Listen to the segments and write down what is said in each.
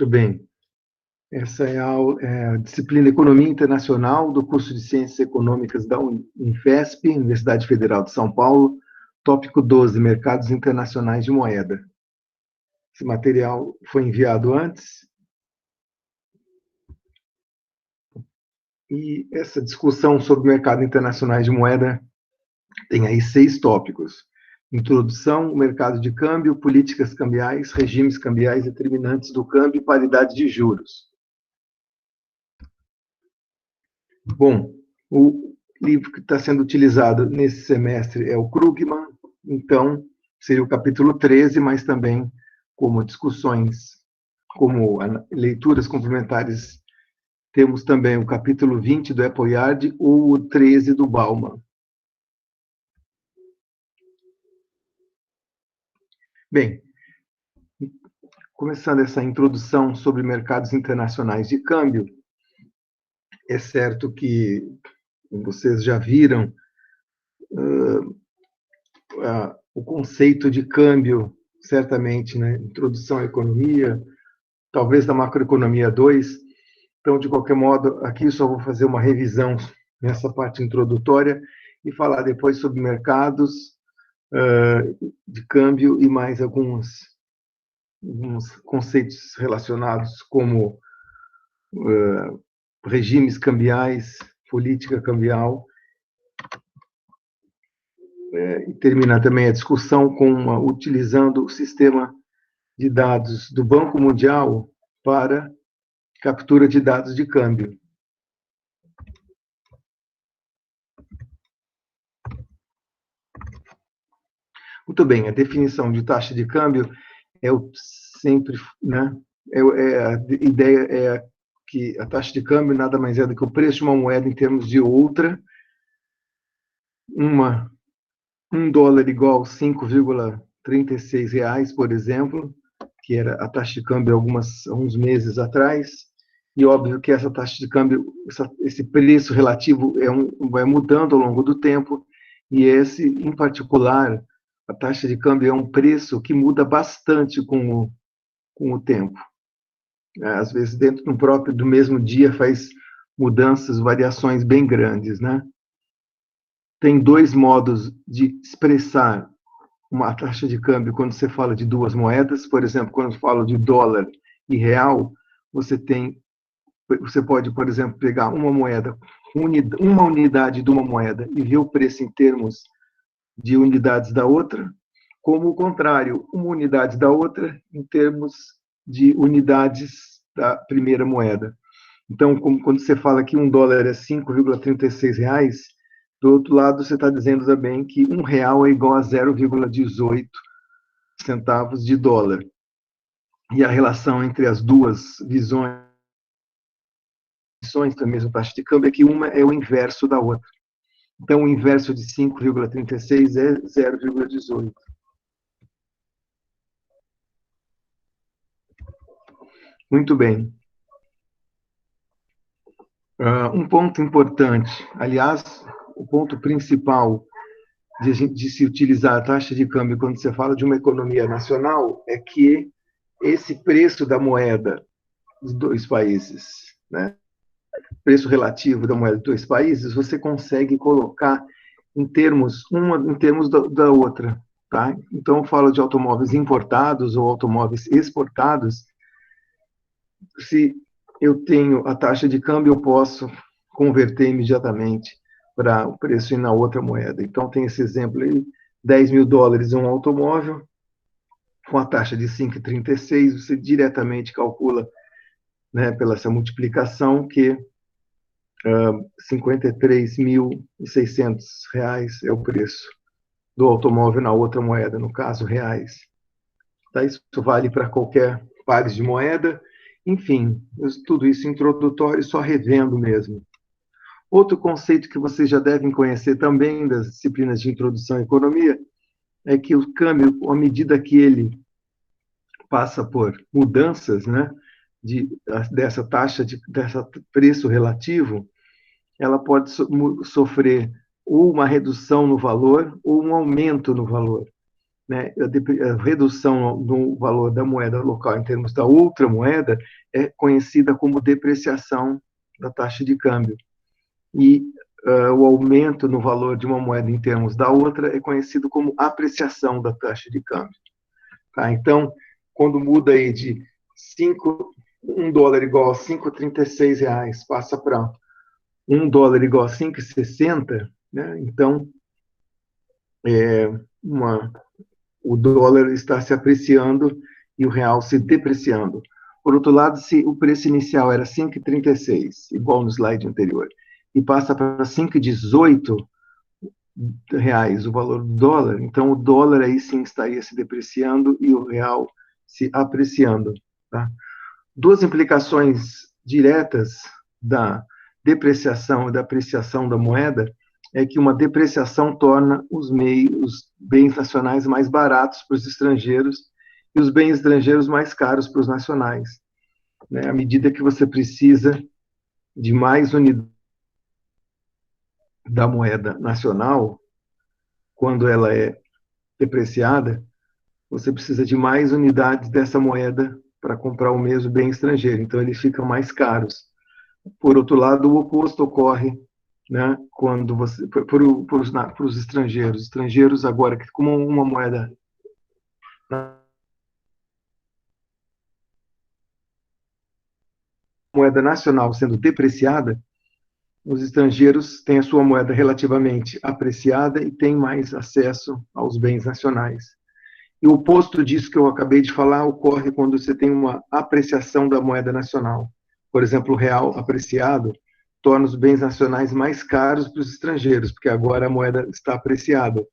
Muito bem. Essa é a disciplina Economia Internacional do curso de Ciências Econômicas da Unifesp, Universidade Federal de São Paulo, tópico 12, Mercados Internacionais de Moeda. Esse material foi enviado antes. E essa discussão sobre mercados internacionais de moeda tem aí 6 tópicos. Introdução, mercado de câmbio, políticas cambiais, regimes cambiais determinantes do câmbio e paridade de juros. Bom, o livro que está sendo utilizado nesse semestre é o Krugman, então seria o capítulo 13, mas também como discussões, como leituras complementares, temos também o capítulo 20 do Appleyard ou o 13 do Bauman. Bem, começando essa introdução sobre mercados internacionais de câmbio, é certo que vocês já viram o conceito de câmbio, certamente, né? Introdução à economia, talvez da macroeconomia 2. Então, de qualquer modo, aqui eu só vou fazer uma revisão nessa parte introdutória e falar depois sobre mercados de câmbio e mais alguns conceitos relacionados como regimes cambiais, política cambial, e terminar também a discussão utilizando o sistema de dados do Banco Mundial para captura de dados de câmbio. Muito bem, a definição de taxa de câmbio sempre, né? A ideia é que a taxa de câmbio nada mais é do que o preço de uma moeda em termos de outra. $1 igual a R$5,36, por exemplo, que era a taxa de câmbio alguns meses atrás. E óbvio que essa taxa de câmbio, esse preço relativo vai mudando ao longo do tempo, e esse, em particular, a taxa de câmbio é um preço que muda bastante com o tempo. Às vezes, dentro do mesmo dia, faz mudanças, variações bem grandes, né? Tem 2 modos de expressar uma taxa de câmbio quando você fala de 2 moedas. Por exemplo, quando eu falo de dólar e real, você pode, por exemplo, pegar uma moeda, uma unidade de uma moeda e ver o preço em termos de unidades da outra, como o contrário, uma unidade da outra em termos de unidades da primeira moeda. Então, quando você fala que $1 é R$5,36, do outro lado você está dizendo também que R$1 é igual a 0,18 centavos de dólar. E a relação entre as duas visões da mesma taxa de câmbio é que uma é o inverso da outra. Então, o inverso de 5,36 é 0,18. Muito bem. Um ponto importante, aliás, o ponto principal de se utilizar a taxa de câmbio quando você fala de uma economia nacional é que esse preço da moeda dos 2 países, né, preço relativo da moeda dos 2 países, você consegue colocar em termos da outra, tá? Então, eu falo de automóveis importados ou automóveis exportados. Se eu tenho a taxa de câmbio, eu posso converter imediatamente para o preço na outra moeda. Então, tem esse exemplo aí, $10.000 um automóvel, com a taxa de 5,36, você diretamente calcula, né, pela essa multiplicação, que R$53.600 é o preço do automóvel na outra moeda, no caso, reais. Tá? Isso vale para qualquer pares de moeda. Enfim, tudo isso introdutório, só revendo mesmo. Outro conceito que vocês já devem conhecer também das disciplinas de introdução à economia é que o câmbio, à medida que ele passa por mudanças, né, dessa taxa, dessa preço relativo, ela pode sofrer ou uma redução no valor ou um aumento no valor. né, a redução no valor da moeda local em termos da outra moeda é conhecida como depreciação da taxa de câmbio. E o aumento no valor de uma moeda em termos da outra é conhecido como apreciação da taxa de câmbio. Tá? Então, quando muda aí de 1 dólar igual a 5,36 reais, passa para 1 dólar igual a 5,60, né? Então, uma, o dólar está se apreciando e o real se depreciando. Por outro lado, se o preço inicial era 5,36, igual no slide anterior, e passa para 5,18 reais o valor do dólar, então o dólar aí sim estaria se depreciando e o real se apreciando. Tá? Duas implicações diretas da depreciação e da apreciação da moeda é que uma depreciação torna os bens nacionais mais baratos para os estrangeiros e os bens estrangeiros mais caros para os nacionais. Né? À medida que você precisa de mais unidades da moeda nacional, quando ela é depreciada, você precisa de mais unidades dessa moeda para comprar o mesmo bem estrangeiro. Então, eles ficam mais caros. Por outro lado, o oposto ocorre, né, quando você para os estrangeiros. Estrangeiros agora que como uma moeda nacional sendo depreciada, os estrangeiros têm a sua moeda relativamente apreciada e têm mais acesso aos bens nacionais. E o oposto disso que eu acabei de falar ocorre quando você tem uma apreciação da moeda nacional. Por exemplo, o real apreciado torna os bens nacionais mais caros para os estrangeiros, porque agora a moeda está apreciada,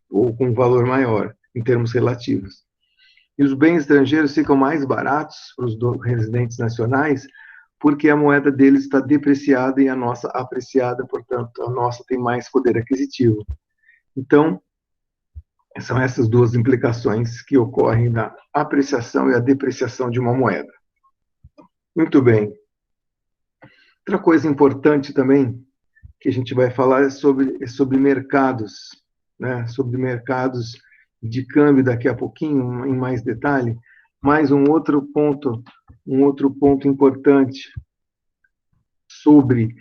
ou com um valor maior, em termos relativos. E os bens estrangeiros ficam mais baratos para os residentes nacionais, porque a moeda deles está depreciada e a nossa apreciada, portanto, a nossa tem mais poder aquisitivo. Então, são essas duas implicações que ocorrem na apreciação e a depreciação de uma moeda. Muito bem. Outra coisa importante também que a gente vai falar é sobre mercados, né? Sobre mercados de câmbio daqui a pouquinho, em mais detalhe. Mas um outro ponto importante sobre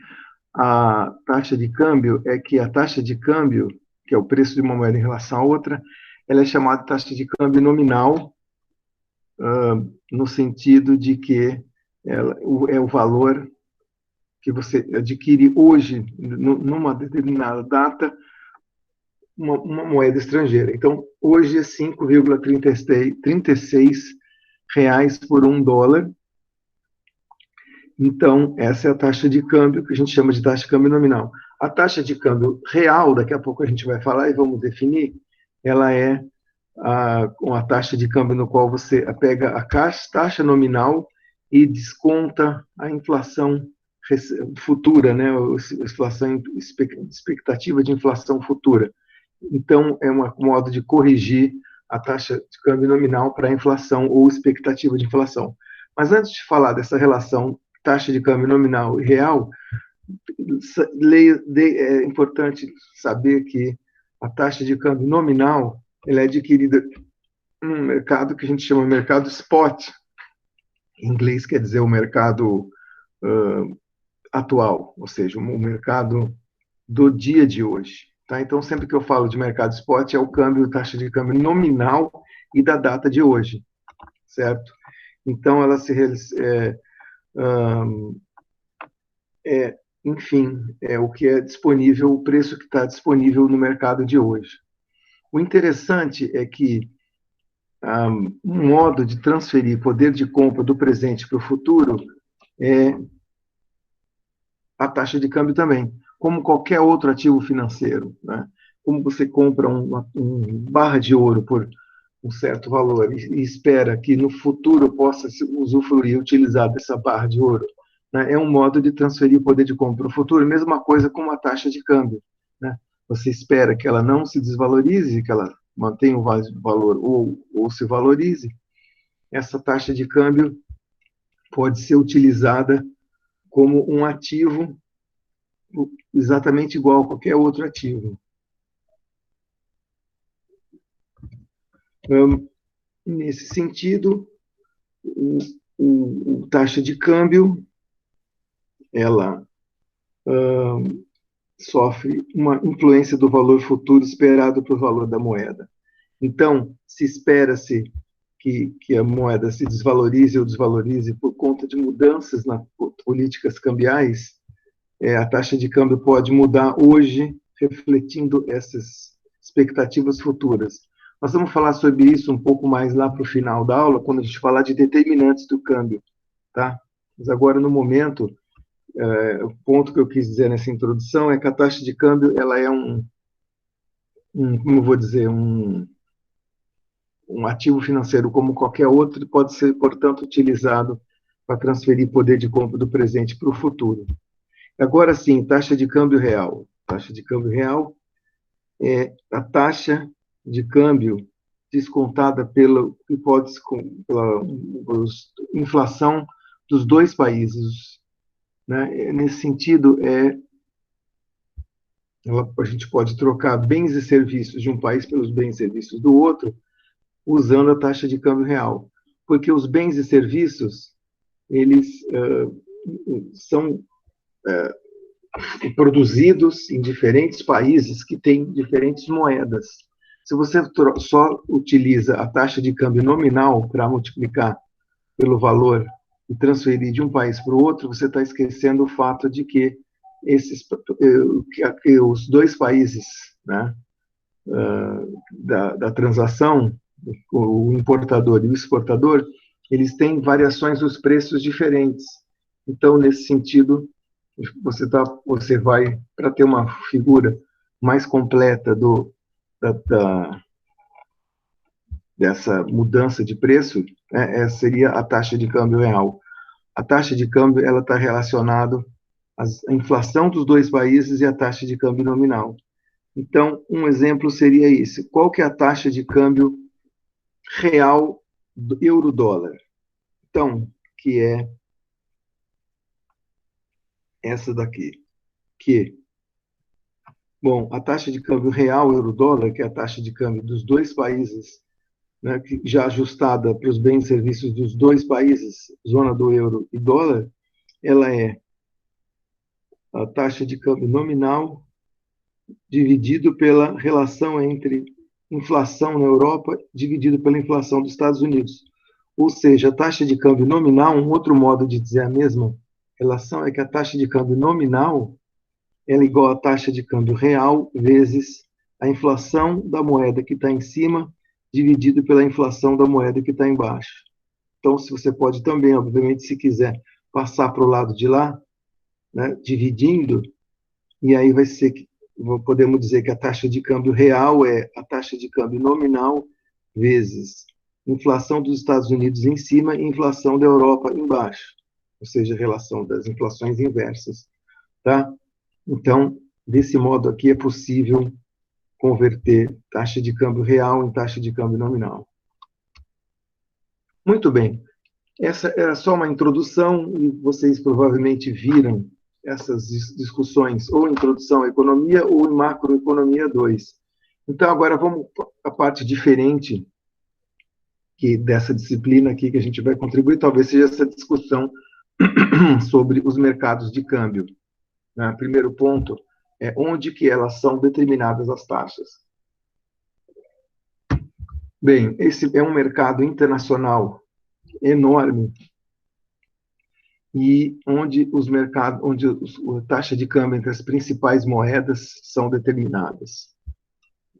a taxa de câmbio é que a taxa de câmbio, que é o preço de uma moeda em relação à outra, ela é chamada de taxa de câmbio nominal, no sentido de que é o valor que você adquire hoje, numa determinada data, uma moeda estrangeira. Então, hoje é 5,36 reais por 1 dólar. Então, essa é a taxa de câmbio, que a gente chama de taxa de câmbio nominal. A taxa de câmbio real, daqui a pouco a gente vai falar e vamos definir, ela é uma taxa de câmbio no qual você pega a taxa nominal e desconta a inflação futura, né? Expectativa de inflação futura. Então, é um modo de corrigir a taxa de câmbio nominal para a inflação ou expectativa de inflação. Mas antes de falar dessa relação taxa de câmbio nominal e real, é importante saber que a taxa de câmbio nominal ela é adquirida num mercado que a gente chama de mercado spot. Em inglês quer dizer o mercado atual, ou seja, o mercado do dia de hoje. Tá? Então, sempre que eu falo de mercado spot, é o câmbio, taxa de câmbio nominal e da data de hoje, certo? Então, ela enfim, é o que é disponível, o preço que está disponível no mercado de hoje. O interessante é que um modo de transferir poder de compra do presente para o futuro é a taxa de câmbio também, como qualquer outro ativo financeiro. Né? Como você compra barra de ouro por um certo valor e espera que no futuro possa usufruir, utilizar dessa barra de ouro, né? É um modo de transferir o poder de compra para o futuro. Mesma coisa com a taxa de câmbio. Né? Você espera que ela não se desvalorize, que ela mantenha o valor ou se valorize. Essa taxa de câmbio pode ser utilizada como um ativo exatamente igual a qualquer outro ativo. Nesse sentido, o taxa de câmbio, ela sofre uma influência do valor futuro esperado para o valor da moeda. Então, se espera-se que a moeda se desvalorize ou desvalorize por conta de mudanças nas políticas cambiais, a taxa de câmbio pode mudar hoje, refletindo essas expectativas futuras. Nós vamos falar sobre isso um pouco mais lá para o final da aula, quando a gente falar de determinantes do câmbio, tá? Mas agora, no momento, o ponto que eu quis dizer nessa introdução é que a taxa de câmbio, ela é como eu vou dizer, um ativo financeiro como qualquer outro, e pode ser, portanto, utilizado para transferir poder de compra do presente para o futuro. Agora sim, taxa de câmbio real. Taxa de câmbio real é a taxa de câmbio descontada pela inflação dos dois países. Né? Nesse sentido, a gente pode trocar bens e serviços de um país pelos bens e serviços do outro, usando a taxa de câmbio real. Porque os bens e serviços, eles são produzidos em diferentes países que têm diferentes moedas. Se você só utiliza a taxa de câmbio nominal para multiplicar pelo valor e transferir de um país para o outro, você está esquecendo o fato de que os dois países, né, da transação, o importador e o exportador, eles têm variações dos preços diferentes. Então, nesse sentido, você vai, para ter uma figura mais completa dessa mudança de preço, seria a taxa de câmbio real. A taxa de câmbio ela está relacionada à inflação dos dois países e à taxa de câmbio nominal. Então, um exemplo seria esse. Qual que é a taxa de câmbio real do euro-dólar? Então, que é essa daqui. Bom, a taxa de câmbio real euro-dólar, que é a taxa de câmbio dos dois países, né, já ajustada para os bens e serviços dos dois países, zona do euro e dólar, ela é a taxa de câmbio nominal dividido pela relação entre inflação na Europa dividido pela inflação dos Estados Unidos. Ou seja, a taxa de câmbio nominal, um outro modo de dizer a mesma relação é que a taxa de câmbio nominal ela é igual à taxa de câmbio real vezes a inflação da moeda que está em cima dividido pela inflação da moeda que está embaixo. Então, se você pode também, obviamente, se quiser passar para o lado de lá, né, dividindo, e aí vai ser que podemos dizer que a taxa de câmbio real é a taxa de câmbio nominal vezes inflação dos Estados Unidos em cima e inflação da Europa embaixo, ou seja, a relação das inflações inversas, tá? Então, desse modo aqui é possível converter taxa de câmbio real em taxa de câmbio nominal. Muito bem. Essa era só uma introdução e vocês provavelmente viram essas discussões ou em introdução à economia ou em macroeconomia 2. Então, agora vamos à parte diferente dessa disciplina aqui que a gente vai contribuir, talvez seja essa discussão sobre os mercados de câmbio. Primeiro ponto é onde que elas são determinadas as taxas. Bem, esse é um mercado internacional enorme e onde a taxa de câmbio entre as principais moedas são determinadas.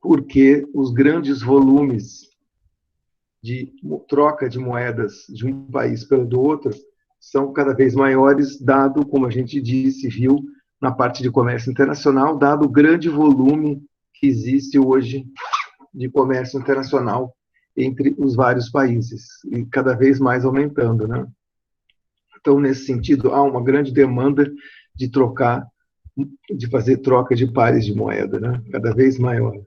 Porque os grandes volumes de troca de moedas de um país pelo do outro são cada vez maiores, dado, como a gente disse, viu, na parte de comércio internacional, dado o grande volume que existe hoje de comércio internacional entre os vários países, e cada vez mais aumentando, né? Então, nesse sentido, há uma grande demanda de fazer troca de pares de moeda, né? Cada vez maior.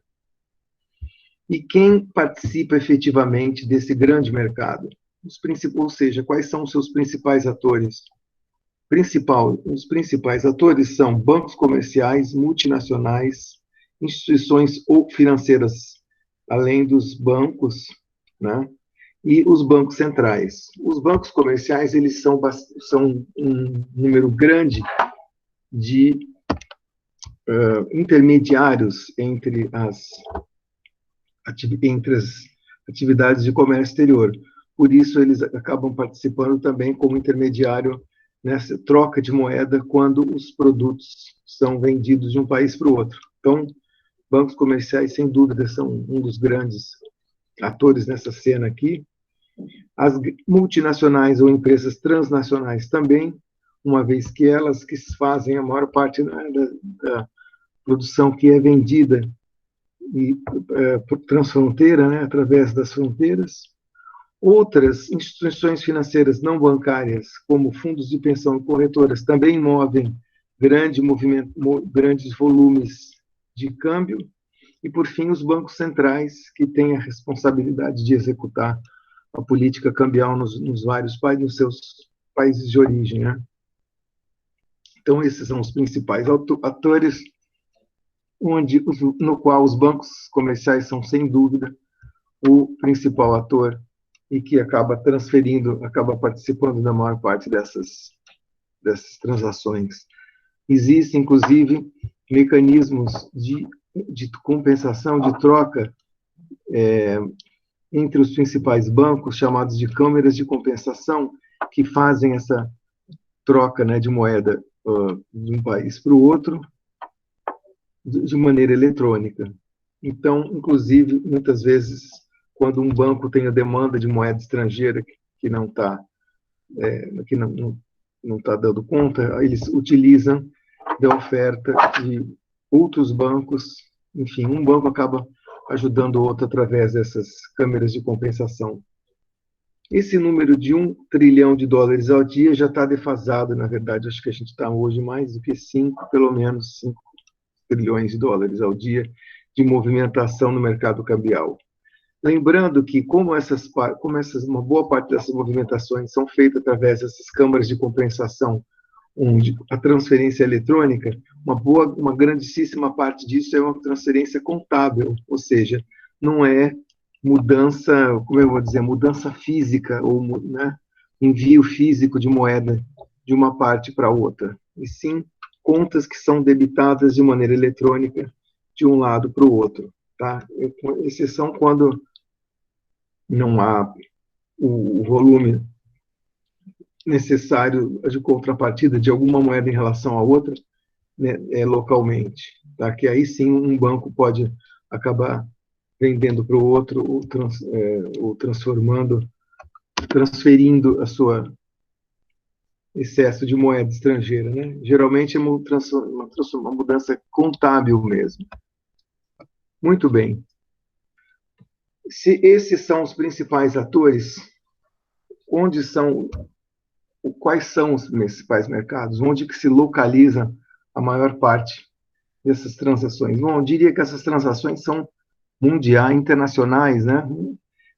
E quem participa efetivamente desse grande mercado? Ou seja, quais são os seus principais atores? Os principais atores são bancos comerciais, multinacionais, instituições ou financeiras, além dos bancos, né? E os bancos centrais. Os bancos comerciais, eles são um número grande de intermediários entre as atividades de comércio exterior. Por isso, eles acabam participando também como intermediário nessa troca de moeda quando os produtos são vendidos de um país para o outro. Então, bancos comerciais, sem dúvida, são um dos grandes atores nessa cena aqui. As multinacionais ou empresas transnacionais também, uma vez que elas que fazem a maior parte da produção que é vendida por transfronteira, né, através das fronteiras. Outras instituições financeiras não bancárias, como fundos de pensão e corretoras, também movem grandes volumes de câmbio. E, por fim, os bancos centrais, que têm a responsabilidade de executar a política cambial nos vários países, nos seus países de origem, né? Então, esses são os principais atores, no qual os bancos comerciais são, sem dúvida, o principal ator e que acaba participando da maior parte dessas transações. Existem, inclusive, mecanismos de compensação, de troca entre os principais bancos, chamados de câmeras de compensação, que fazem essa troca, né, de moeda de um país para o outro de maneira eletrônica. Então, inclusive, muitas vezes, quando um banco tem a demanda de moeda estrangeira que não está dando conta, eles utilizam da oferta de outros bancos. Enfim, um banco acaba ajudando o outro através dessas câmeras de compensação. Esse número de $1 trilhão ao dia já está defasado, na verdade. Acho que a gente está hoje mais do que pelo menos 5 trilhões de dólares ao dia de movimentação no mercado cambial. Lembrando que, como uma boa parte dessas movimentações são feitas através dessas câmaras de compensação, onde a transferência eletrônica, uma grandíssima parte disso é uma transferência contábil, ou seja, não é mudança, como eu vou dizer, mudança física, ou, né, envio físico de moeda de uma parte para outra, e sim contas que são debitadas de maneira eletrônica de um lado para o outro, tá? Exceção quando não há o volume necessário de contrapartida de alguma moeda em relação a outra, né, localmente, tá? Que aí sim um banco pode acabar vendendo para o outro ou transferindo a sua excesso de moeda estrangeira, né? Geralmente é uma mudança contábil mesmo. Muito bem. Se esses são os principais atores, quais são os principais mercados? Onde que se localiza a maior parte dessas transações? Bom, eu diria que essas transações são mundiais, internacionais, né?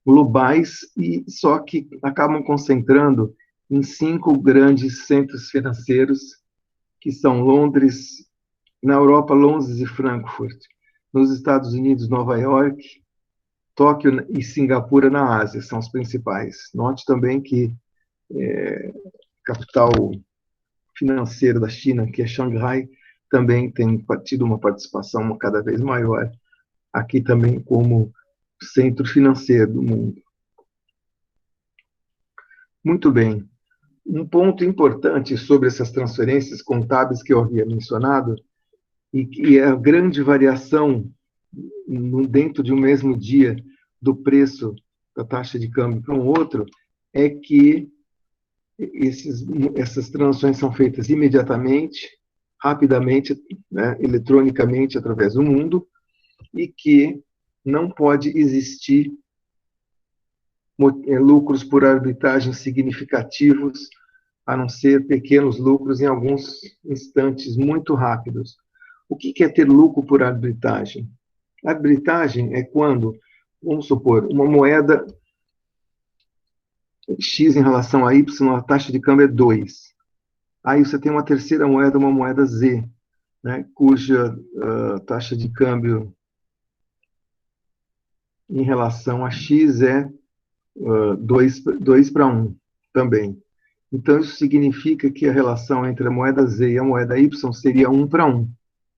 Globais, e só que acabam concentrando em 5 grandes centros financeiros, que são Londres, na Europa, Londres e Frankfurt, nos Estados Unidos, Nova York, Tóquio e Singapura na Ásia, são os principais. Note também que capital financeira da China, que é Xangai, também tem tido uma participação cada vez maior aqui também como centro financeiro do mundo. Muito bem. Um ponto importante sobre essas transferências contábeis que eu havia mencionado, e que é a grande variação dentro de um mesmo dia do preço da taxa de câmbio para um outro, é que essas transações são feitas imediatamente, rapidamente, né, eletronicamente através do mundo, e que não pode existir lucros por arbitragem significativos, a não ser pequenos lucros em alguns instantes muito rápidos. O que é ter lucro por arbitragem? Arbitragem é quando, vamos supor, uma moeda X em relação a Y, a taxa de câmbio é 2. Aí você tem uma terceira moeda, uma moeda Z, né, cuja taxa de câmbio em relação a X é 2 para 1 também. Então, isso significa que a relação entre a moeda Z e a moeda Y seria 1 para 1,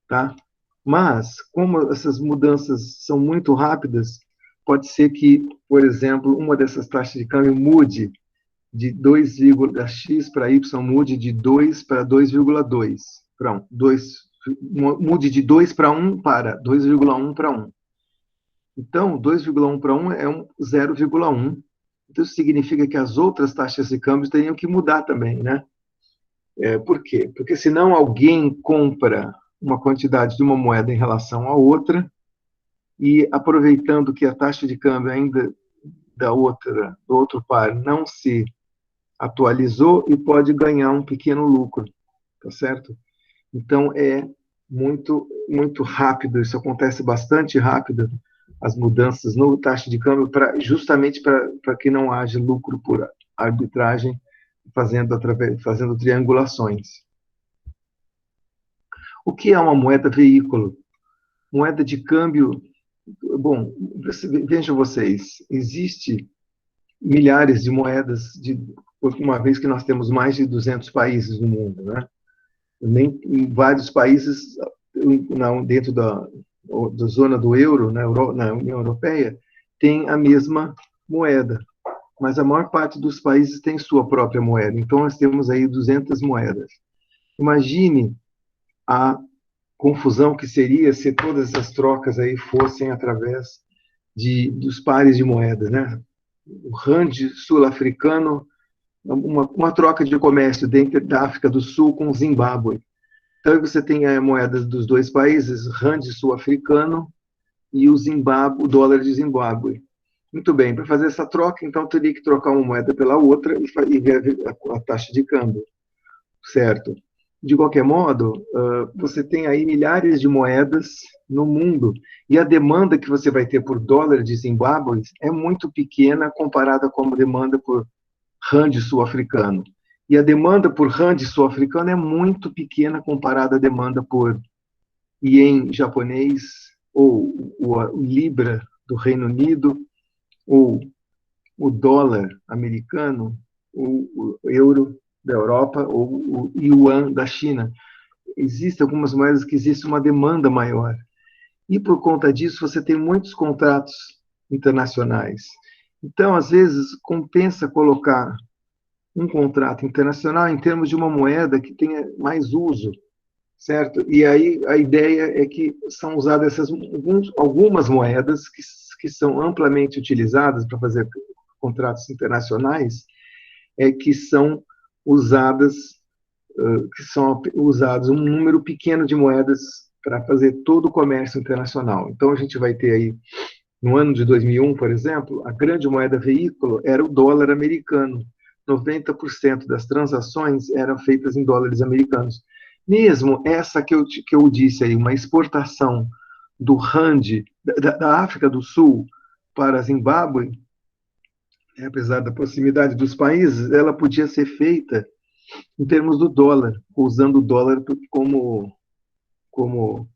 tá? Mas, como essas mudanças são muito rápidas, pode ser que, por exemplo, uma dessas taxas de câmbio mude de 2,x para y, mude de 2 para 2,2 para 1. Mude de 2 para 1 para 2,1 para 1. Então, 2,1 para 1 é 0,1. Então, isso significa que as outras taxas de câmbio teriam que mudar também, né? Por quê? Porque senão alguém compra uma quantidade de uma moeda em relação à outra e, aproveitando que a taxa de câmbio ainda do outro par não se atualizou, e pode ganhar um pequeno lucro, tá certo? Então, é muito rápido, isso acontece bastante rápido, as mudanças no taxa de câmbio, justamente para que não haja lucro por arbitragem, fazendo triangulações. O que é uma moeda veículo? Moeda de câmbio, bom, vejam vocês, existe milhares de moedas, uma vez que nós temos mais de 200 países no mundo, né? Em vários países dentro da zona do euro, na União Europeia, tem a mesma moeda, mas a maior parte dos países tem sua própria moeda. Então, nós temos aí 200 moedas. Imagine a confusão que seria se todas essas trocas aí fossem através dos pares de moeda, né? O rand sul-africano, uma troca de comércio dentro da África do Sul com o Zimbábue. Então, você tem a moeda dos dois países, rand sul-africano e o dólar de Zimbábue. Muito bem, para fazer essa troca, então, eu teria que trocar uma moeda pela outra e ver a taxa de câmbio, certo? De qualquer modo, você tem aí milhares de moedas no mundo, e a demanda que você vai ter por dólar de Zimbábue é muito pequena comparada com a demanda por rand sul-africano. E a demanda por rand sul-africano é muito pequena comparada à demanda por ien japonês, ou o libra do Reino Unido, ou o dólar americano, ou o euro da Europa, ou o yuan da China. Existem algumas moedas que existe uma demanda maior. E por conta disso, você tem muitos contratos internacionais. Então, às vezes, compensa colocar um contrato internacional em termos de uma moeda que tenha mais uso, certo? E aí a ideia é que são usadas algumas moedas que são amplamente utilizadas para fazer contratos internacionais, que são usados um número pequeno de moedas para fazer todo o comércio internacional. Então, a gente vai ter aí, no ano de 2001, por exemplo, a grande moeda veículo era o dólar americano. 90% das transações eram feitas em dólares americanos. Mesmo essa que eu disse aí, uma exportação do rand da África do Sul para Zimbábue, apesar da proximidade dos países, ela podia ser feita em termos do dólar, usando o dólar como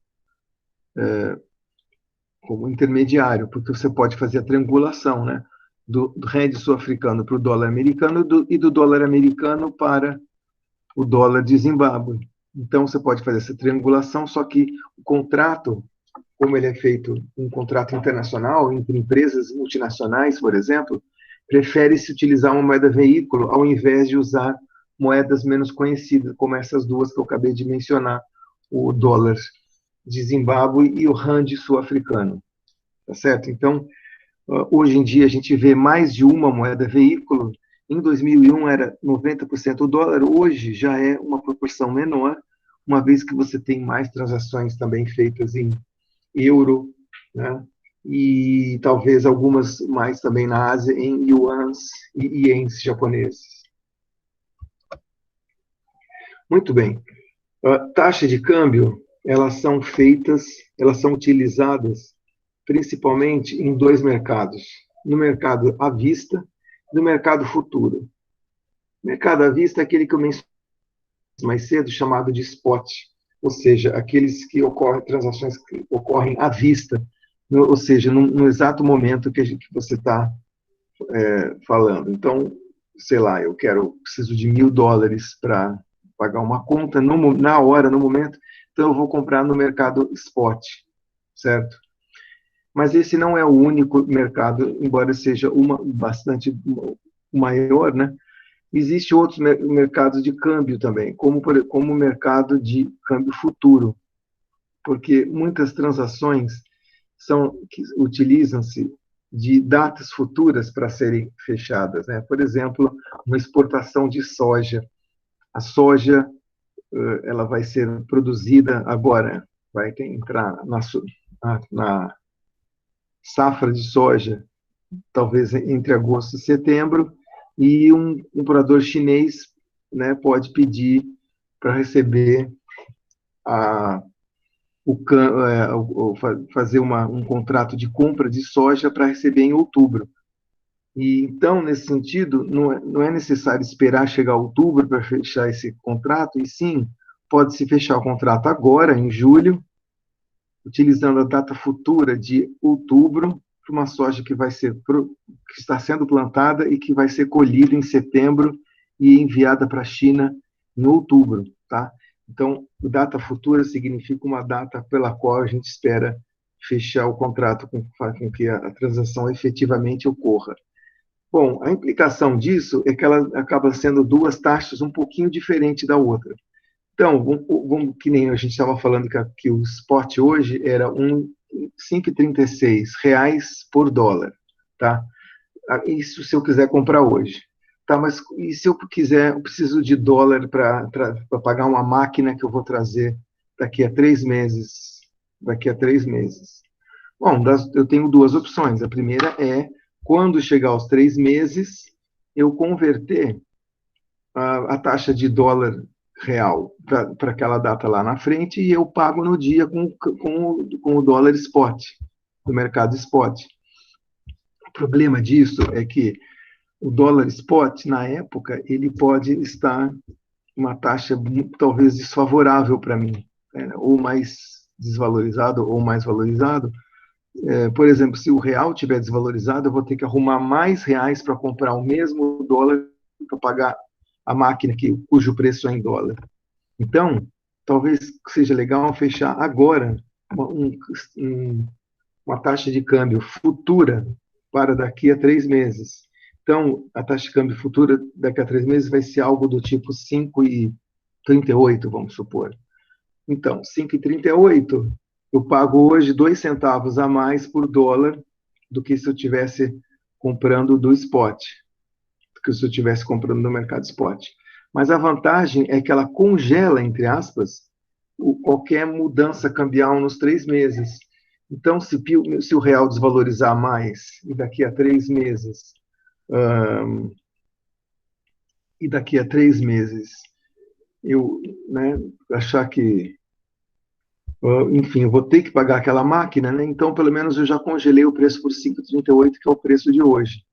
intermediário, porque você pode fazer a triangulação, né? Do rand sul-africano para o dólar americano e do dólar americano para o dólar de Zimbábue. Então, você pode fazer essa triangulação, só que o contrato, como ele é feito um contrato internacional, entre empresas multinacionais, por exemplo, prefere-se utilizar uma moeda veículo ao invés de usar moedas menos conhecidas, como essas duas que eu acabei de mencionar, o dólar de Zimbábue e o rand sul-africano. Tá certo? Então, hoje em dia, a gente vê mais de uma moeda veículo. Em 2001 era 90% o dólar, hoje já é uma proporção menor, uma vez que você tem mais transações também feitas em euro, né? E talvez algumas mais também na Ásia em yuans e ienes japoneses. Muito bem. Taxa de câmbio, elas são utilizadas principalmente em dois mercados, no mercado à vista e no mercado futuro. O mercado à vista é aquele que eu mencionei mais cedo, chamado de spot, ou seja, aqueles que transações que ocorrem à vista, ou seja, no exato momento que você está falando. Então, sei lá, preciso de $1.000 para pagar uma conta na hora, no momento, então eu vou comprar no mercado spot, certo? Mas esse não é o único mercado, embora seja bastante maior, né? Existem outros mercados de câmbio também, como o mercado de câmbio futuro, porque muitas transações utilizam-se de datas futuras para serem fechadas, né? Por exemplo, uma exportação de soja. A soja, ela vai ser produzida agora, vai entrar na safra de soja, talvez entre agosto e setembro, e um comprador chinês, né, pode pedir para receber a fazer um contrato de compra de soja para receber em outubro. E então, nesse sentido, não é necessário esperar chegar outubro para fechar esse contrato, e sim, pode-se fechar o contrato agora, em julho, utilizando a data futura de outubro, para uma soja que que está sendo plantada e que vai ser colhida em setembro e enviada para a China em outubro, tá? Então, data futura significa uma data pela qual a gente espera fechar o contrato com que a transação efetivamente ocorra. Bom, a implicação disso é que ela acaba sendo duas taxas um pouquinho diferentes da outra. Então, que nem a gente estava falando que o spot hoje era R$ 5,36 por dólar, tá? Isso se eu quiser comprar hoje. Tá, mas e se eu preciso de dólar para pagar uma máquina que eu vou trazer daqui a 3 meses? Daqui a 3 meses. Bom, eu tenho duas opções. A primeira é, quando chegar aos 3 meses, eu converter a taxa de dólar real para aquela data lá na frente e eu pago no dia com o dólar spot, do mercado spot. O problema disso é que o dólar spot, na época, ele pode estar uma taxa talvez desfavorável para mim, né? Ou mais desvalorizado ou mais valorizado. Por exemplo, se o real estiver desvalorizado, eu vou ter que arrumar mais reais para comprar o mesmo dólar para pagar a máquina cujo preço é em dólar. Então, talvez seja legal fechar agora uma taxa de câmbio futura para daqui a 3 meses. Então, a taxa de câmbio futura daqui a 3 meses vai ser algo do tipo 5,38, vamos supor. Então, 5,38, eu pago hoje 2 centavos a mais por dólar do que se eu estivesse comprando do spot, do que se eu estivesse comprando no mercado spot. Mas a vantagem é que ela congela, entre aspas, qualquer mudança cambial nos 3 meses. Então, se o real desvalorizar mais e daqui a 3 meses, eu, né, achar que, enfim, eu vou ter que pagar aquela máquina, né? Então, pelo menos eu já congelei o preço por 5,38, que é o preço de hoje.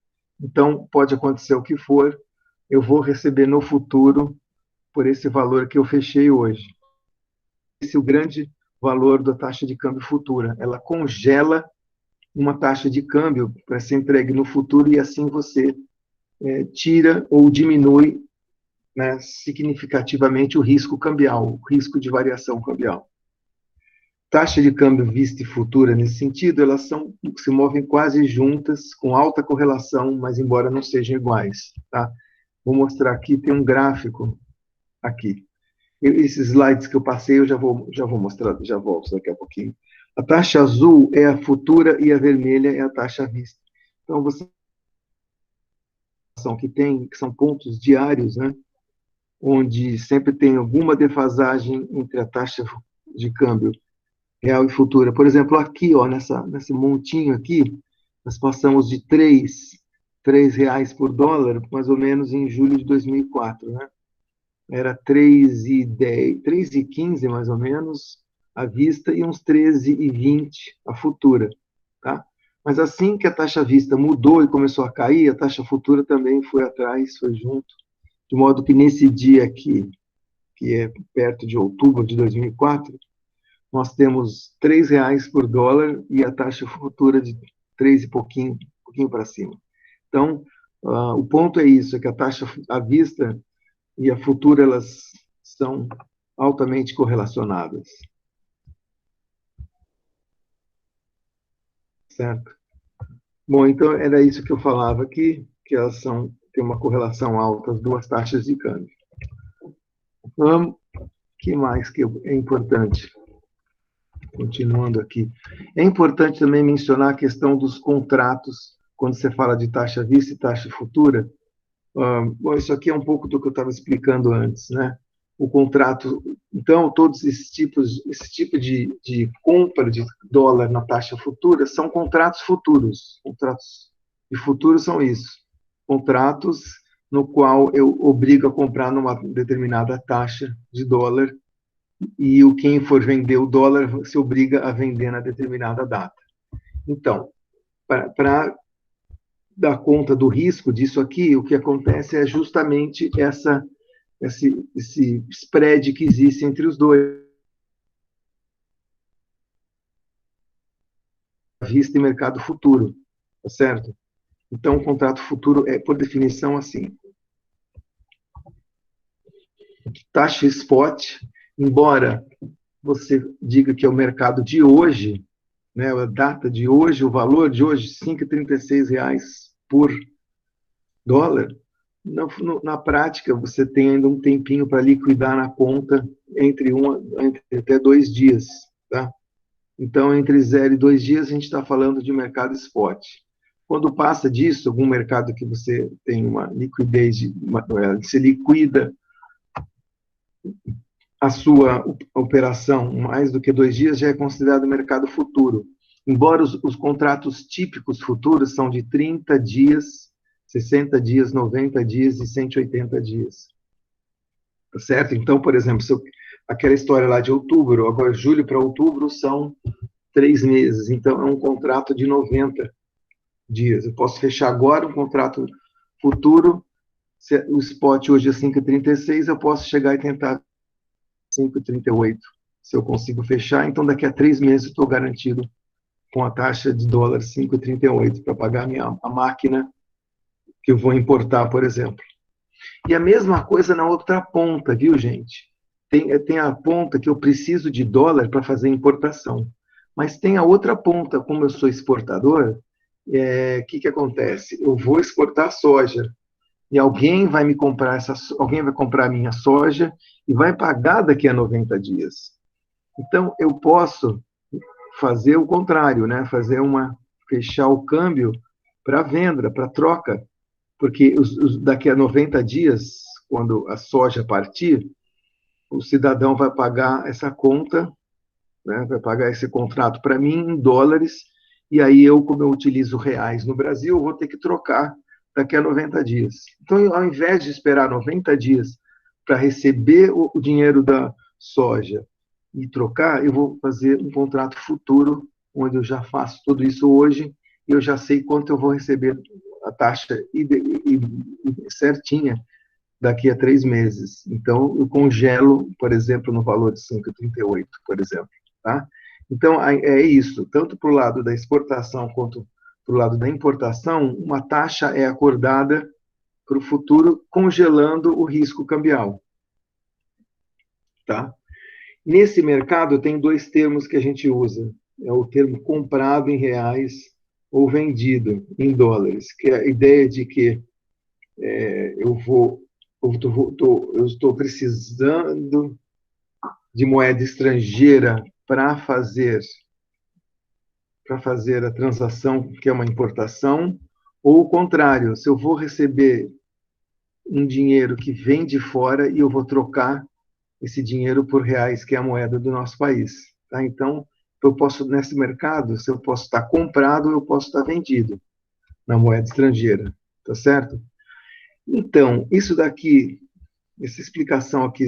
Então, pode acontecer o que for, eu vou receber no futuro por esse valor que eu fechei hoje. Esse é o grande valor da taxa de câmbio futura. Ela congela uma taxa de câmbio para ser entregue no futuro e assim você tira ou diminui, né, significativamente o risco cambial, o risco de variação cambial. Taxa de câmbio vista e futura, nesse sentido, elas se movem quase juntas, com alta correlação, mas embora não sejam iguais. Tá? Vou mostrar aqui, tem um gráfico aqui. Esses slides que eu passei, eu já vou mostrar, já volto daqui a pouquinho. A taxa azul é a futura e a vermelha é a taxa à vista. Então, você que são pontos diários, né, onde sempre tem alguma defasagem entre a taxa de câmbio real e futura. Por exemplo, aqui, ó, nesse montinho aqui, nós passamos de R$ 3 por dólar, mais ou menos em julho de 2004, né? Era 3,10, 3,15 mais ou menos à vista e uns 13,20 a futura, tá? Mas assim que a taxa à vista mudou e começou a cair, a taxa futura também foi atrás, foi junto, de modo que nesse dia aqui, que é perto de outubro de 2004, nós temos R$ 3 por dólar e a taxa futura de 3 e pouquinho para cima. Então, o ponto é isso, é que a taxa à vista e a futura, elas são altamente correlacionadas, certo? Bom, então era isso que eu falava aqui, que elas têm uma correlação alta, as duas taxas de câmbio. Que mais que é importante? Continuando aqui. É importante também mencionar a questão dos contratos, quando você fala de taxa à vista e taxa futura. Bom, isso aqui é um pouco do que eu estava explicando antes, né? O contrato, então, todos esses tipos, esse tipo de compra de dólar na taxa futura são contratos futuros. Contratos de futuro são isso. Contratos no qual eu obrigo a comprar numa determinada taxa de dólar e quem for vender o dólar se obriga a vender na determinada data. Então, para dar conta do risco disso aqui, o que acontece é justamente esse spread que existe entre os dois, vista e mercado futuro, tá certo? Então, o contrato futuro é, por definição, assim, taxa spot, embora você diga que é o mercado de hoje, né, a data de hoje, o valor de hoje, R$ 5,36 por dólar, na prática, você tem ainda um tempinho para liquidar na conta entre até 2 dias, tá? Então, entre 0 e 2 dias, a gente está falando de mercado spot. Quando passa disso, algum mercado que você tem uma liquidez, se liquida a sua operação mais do que 2 dias, já é considerado mercado futuro. Embora os contratos típicos futuros são de 30 dias, 60 dias, 90 dias e 180 dias. Tá certo? Então, por exemplo, aquela história lá de outubro, agora julho para outubro são 3 meses, então é um contrato de 90 dias. Eu posso fechar agora um contrato futuro, se o spot hoje é 5,36, eu posso chegar e tentar 5,38. Se eu consigo fechar, então daqui a 3 meses eu estou garantido com a taxa de dólar 5,38 para pagar a máquina que eu vou importar, por exemplo. E a mesma coisa na outra ponta, viu, gente? Tem a ponta que eu preciso de dólar para fazer importação. Mas tem a outra ponta, como eu sou exportador, que acontece? Eu vou exportar soja e alguém vai me comprar alguém vai comprar a minha soja e vai pagar daqui a 90 dias. Então eu posso fazer o contrário, né? Fechar o câmbio para venda, para troca, porque daqui a 90 dias, quando a soja partir, o cidadão vai pagar essa conta, né? Vai pagar esse contrato para mim em dólares, e aí eu, como eu utilizo reais no Brasil, vou ter que trocar daqui a 90 dias. Então, ao invés de esperar 90 dias para receber o dinheiro da soja e trocar, eu vou fazer um contrato futuro, onde eu já faço tudo isso hoje, e eu já sei quanto eu vou receber a taxa certinha daqui a 3 meses. Então, eu congelo, por exemplo, no valor de 5,38, por exemplo. Tá? Então, é isso. Tanto para o lado da exportação quanto para o lado da importação, uma taxa é acordada para o futuro, congelando o risco cambial. Tá? Nesse mercado, tem dois termos que a gente usa. É o termo comprado em reais ou vendido em dólares, que é a ideia de que eu estou precisando de moeda estrangeira para fazer a transação, que é uma importação, ou o contrário, se eu vou receber um dinheiro que vem de fora e eu vou trocar esse dinheiro por reais, que é a moeda do nosso país. Tá? Então, eu posso, nesse mercado, se eu posso estar comprado, eu posso estar vendido na moeda estrangeira, tá certo? Então, isso daqui, essa explicação aqui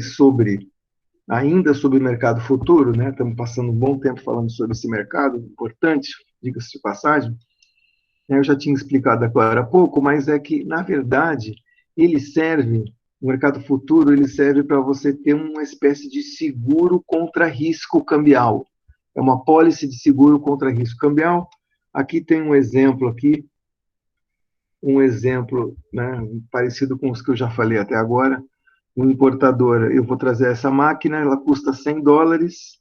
ainda sobre o mercado futuro, né? Estamos passando um bom tempo falando sobre esse mercado, importante, diga-se de passagem. Eu já tinha explicado agora há pouco, mas é que, na verdade, o mercado futuro, ele serve para você ter uma espécie de seguro contra risco cambial. É uma pólice de seguro contra risco cambial. Aqui tem um exemplo aqui um exemplo, né, parecido com os que eu já falei até agora. Um importador, eu vou trazer essa máquina, ela custa $100,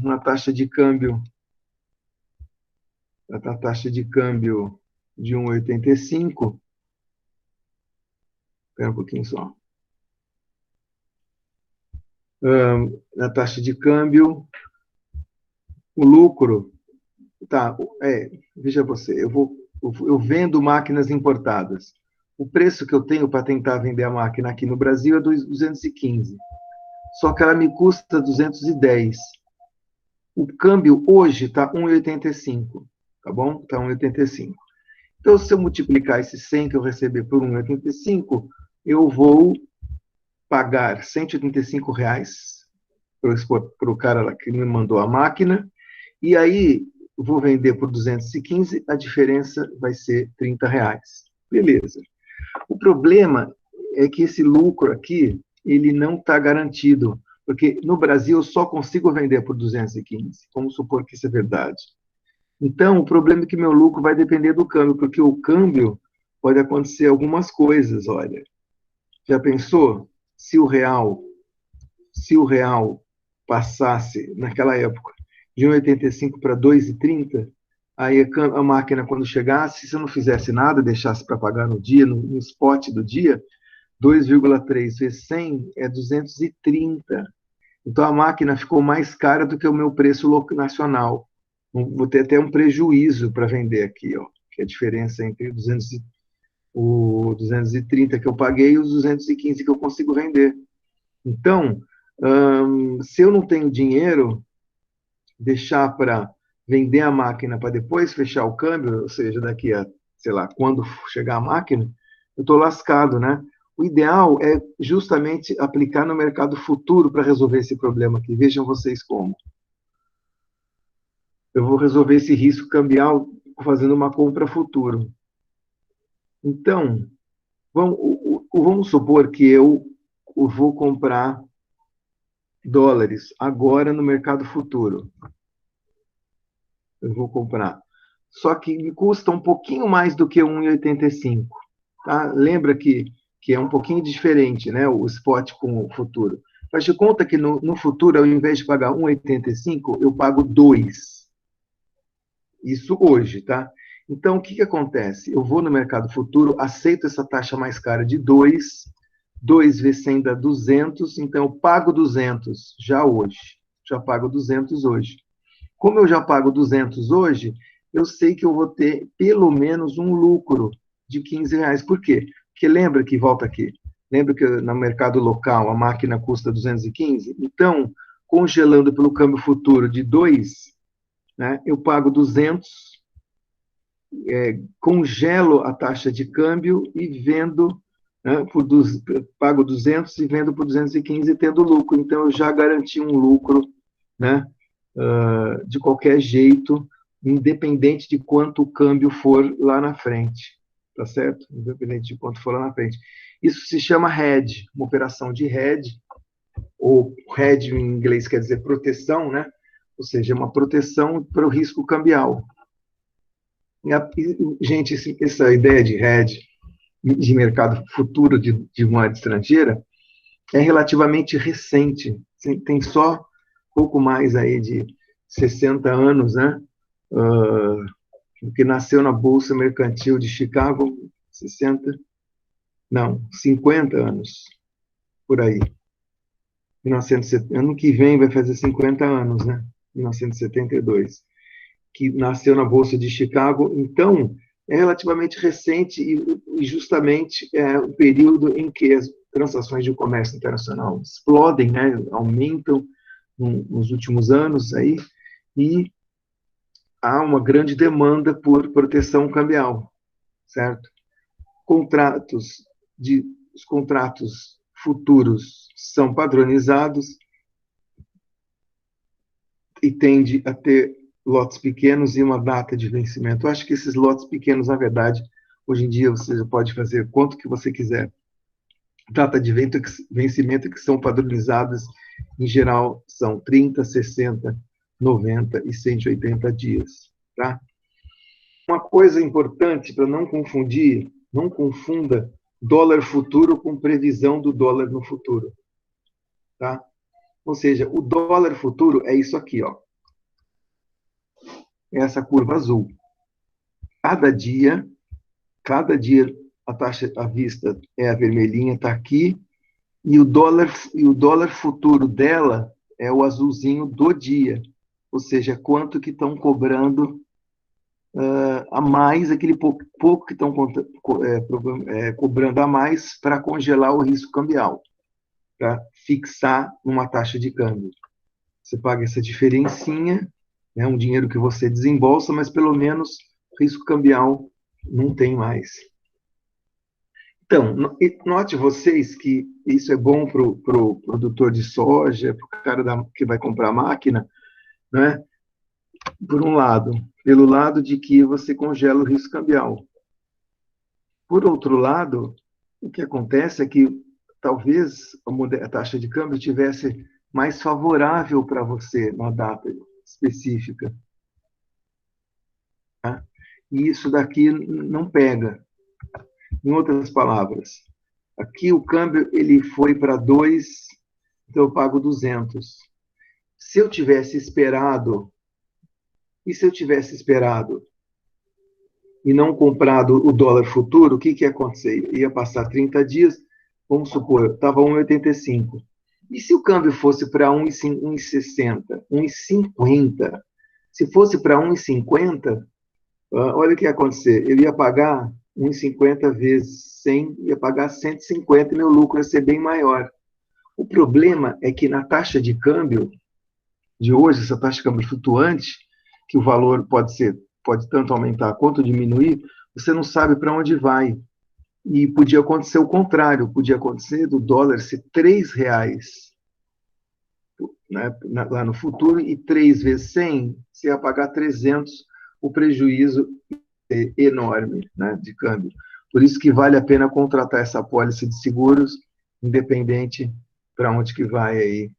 na taxa de câmbio, a taxa de câmbio de 1,85. Espera um pouquinho só. Na taxa de câmbio, o lucro, tá, veja você, eu vendo máquinas importadas. O preço que eu tenho para tentar vender a máquina aqui no Brasil é 215. Só que ela me custa 210. O câmbio hoje está 1,85, tá bom? Está 1,85. Então, se eu multiplicar esse 100 que eu receber por 1,85, eu vou pagar R$ 185 para o cara que me mandou a máquina, e aí vou vender por 215, a diferença vai ser R$ 30. Beleza. O problema é que esse lucro aqui, ele não está garantido, porque no Brasil eu só consigo vender por 215. Vamos supor que isso é verdade. Então, o problema é que meu lucro vai depender do câmbio, porque o câmbio pode acontecer algumas coisas, olha. Já pensou se o real passasse naquela época de 1,85 para 2,30, aí a máquina quando chegasse, se eu não fizesse nada, deixasse para pagar no dia, no spot do dia, 2,3 vezes 100 é 230. Então a máquina ficou mais cara do que o meu preço nacional. Vou ter até um prejuízo para vender aqui, ó, que é a diferença entre o 230 que eu paguei e os 215 que eu consigo vender. Então, se eu não tenho dinheiro, deixar para vender a máquina para depois fechar o câmbio, ou seja, daqui a, sei lá, quando chegar a máquina, eu estou lascado, né? O ideal é justamente aplicar no mercado futuro para resolver esse problema aqui. Vejam vocês como. Eu vou resolver esse risco cambial fazendo uma compra futuro. Então, vamos supor que eu vou comprar dólares agora no mercado futuro. Eu vou comprar. Só que me custa um pouquinho mais do que 1,85. Tá? Lembra que é um pouquinho diferente, né? O spot com o futuro. Faz de conta que no futuro, ao invés de pagar 1,85, eu pago 2. Isso hoje, tá? Então, o que acontece? Eu vou no mercado futuro, aceito essa taxa mais cara de 2, 2 vezes 100 dá 200, então eu pago 200 já hoje. Já pago 200 hoje. Como eu já pago 200 hoje, eu sei que eu vou ter pelo menos um lucro de R$ 15. Por quê? Porque lembra que, volta aqui, lembra que no mercado local a máquina custa 215? Então, congelando pelo câmbio futuro de 2, né, eu pago 200, congelo a taxa de câmbio e vendo, né, pago 200 e vendo por 215 tendo lucro. Então, eu já garanti um lucro, né, de qualquer jeito, independente de quanto o câmbio for lá na frente, tá certo? Independente de quanto for lá na frente. Isso se chama hedge, uma operação de hedge, ou hedge em inglês quer dizer proteção, né? Ou seja, uma proteção para o risco cambial. Gente, essa ideia de hedge, de mercado futuro de moeda estrangeira, é relativamente recente. Tem só pouco mais aí de 60 anos, né? Que nasceu na Bolsa Mercantil de Chicago, 60, não, 50 anos, por aí. 1970, ano que vem vai fazer 50 anos, né? 1972, que nasceu na Bolsa de Chicago. Então, é relativamente recente e justamente é o período em que as transações de comércio internacional explodem, né? Aumentam nos últimos anos aí, e há uma grande demanda por proteção cambial, certo? Os contratos futuros são padronizados e tende a ter lotes pequenos e uma data de vencimento. Eu acho que esses lotes pequenos, na verdade, hoje em dia você pode fazer quanto que você quiser. Data de vencimento que são padronizadas, em geral, são 30, 60, 90 e 180 dias, tá? Uma coisa importante para não confundir, não confunda dólar futuro com previsão do dólar no futuro, tá? Ou seja, o dólar futuro é isso aqui, ó. É essa curva azul. Cada dia, a taxa à vista é a vermelhinha, está aqui, e o dólar futuro dela é o azulzinho do dia. Ou seja, quanto que estão cobrando a mais, aquele pouco que estão cobrando a mais para congelar o risco cambial, para fixar uma taxa de câmbio. Você paga essa diferencinha, é um dinheiro que você desembolsa, mas pelo menos risco cambial não tem mais. Então, note vocês que isso é bom para o produtor de soja, para o cara que vai comprar a máquina, né? Por um lado, pelo lado de que você congela o risco cambial. Por outro lado, o que acontece é que talvez a taxa de câmbio tivesse mais favorável para você na data específica. Tá? E isso daqui não pega. Em outras palavras, aqui o câmbio ele foi para 2, então eu pago 200. Se eu tivesse esperado, e não comprado o dólar futuro, o que ia acontecer? Ia passar 30 dias, vamos supor, estava 1,85. E se o câmbio fosse para 1,60, 1,50? Se fosse para 1,50, olha o que ia acontecer. Eu ia pagar 1,50 vezes 100, ia pagar 150 e meu lucro ia ser bem maior. O problema é que na taxa de câmbio de hoje, essa taxa de câmbio flutuante, que o valor pode tanto aumentar quanto diminuir, você não sabe para onde vai. E podia acontecer o contrário, podia acontecer do dólar ser R$3, né, lá no futuro, e 3 vezes 100, você ia pagar 300, o prejuízo é enorme, né, de câmbio. Por isso que vale a pena contratar essa apólice de seguros, independente para onde que vai aí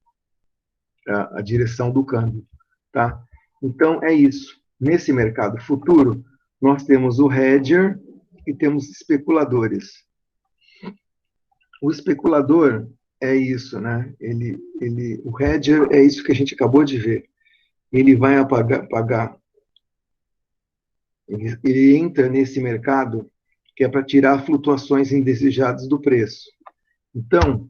a direção do câmbio, tá? Então, é isso. Nesse mercado futuro, nós temos o hedger e temos especuladores. O especulador é isso, né? O hedger é isso que a gente acabou de ver. Ele vai ele entra nesse mercado que é para tirar flutuações indesejadas do preço. Então,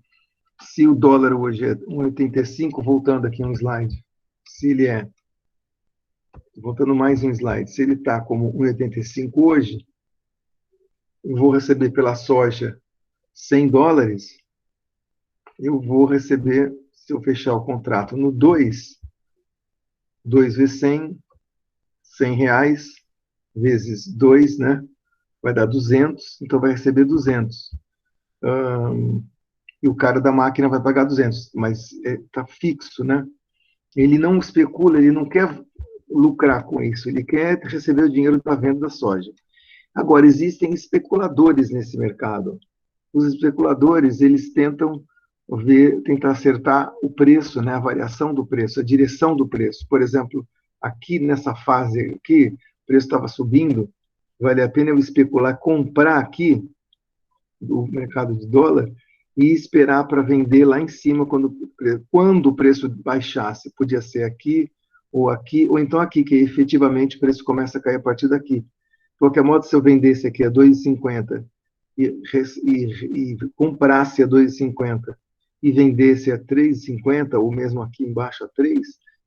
se o dólar hoje é 1,85, voltando aqui um slide, se ele é, voltando mais um slide, se ele está como 1,85 hoje, eu vou receber pela soja $100, eu vou receber, se eu fechar o contrato no 2 vezes 100, R$100, vezes 2, né? Vai dar 200, então vai receber 200. E o cara da máquina vai pagar 200, mas está fixo, né? Ele não especula, ele não quer lucrar com isso, ele quer receber o dinheiro da venda da soja. Agora, existem especuladores nesse mercado. Os especuladores, eles tentar acertar o preço, né, a variação do preço, a direção do preço. Por exemplo, aqui nessa fase aqui, o preço estava subindo, vale a pena eu especular, comprar aqui do mercado de dólar e esperar para vender lá em cima quando o preço baixasse. Podia ser aqui, ou então aqui, que efetivamente o preço começa a cair a partir daqui. De qualquer modo, se eu vendesse aqui a 2,50 e comprasse a 2,50 e vendesse a 3,50, ou mesmo aqui embaixo a 3,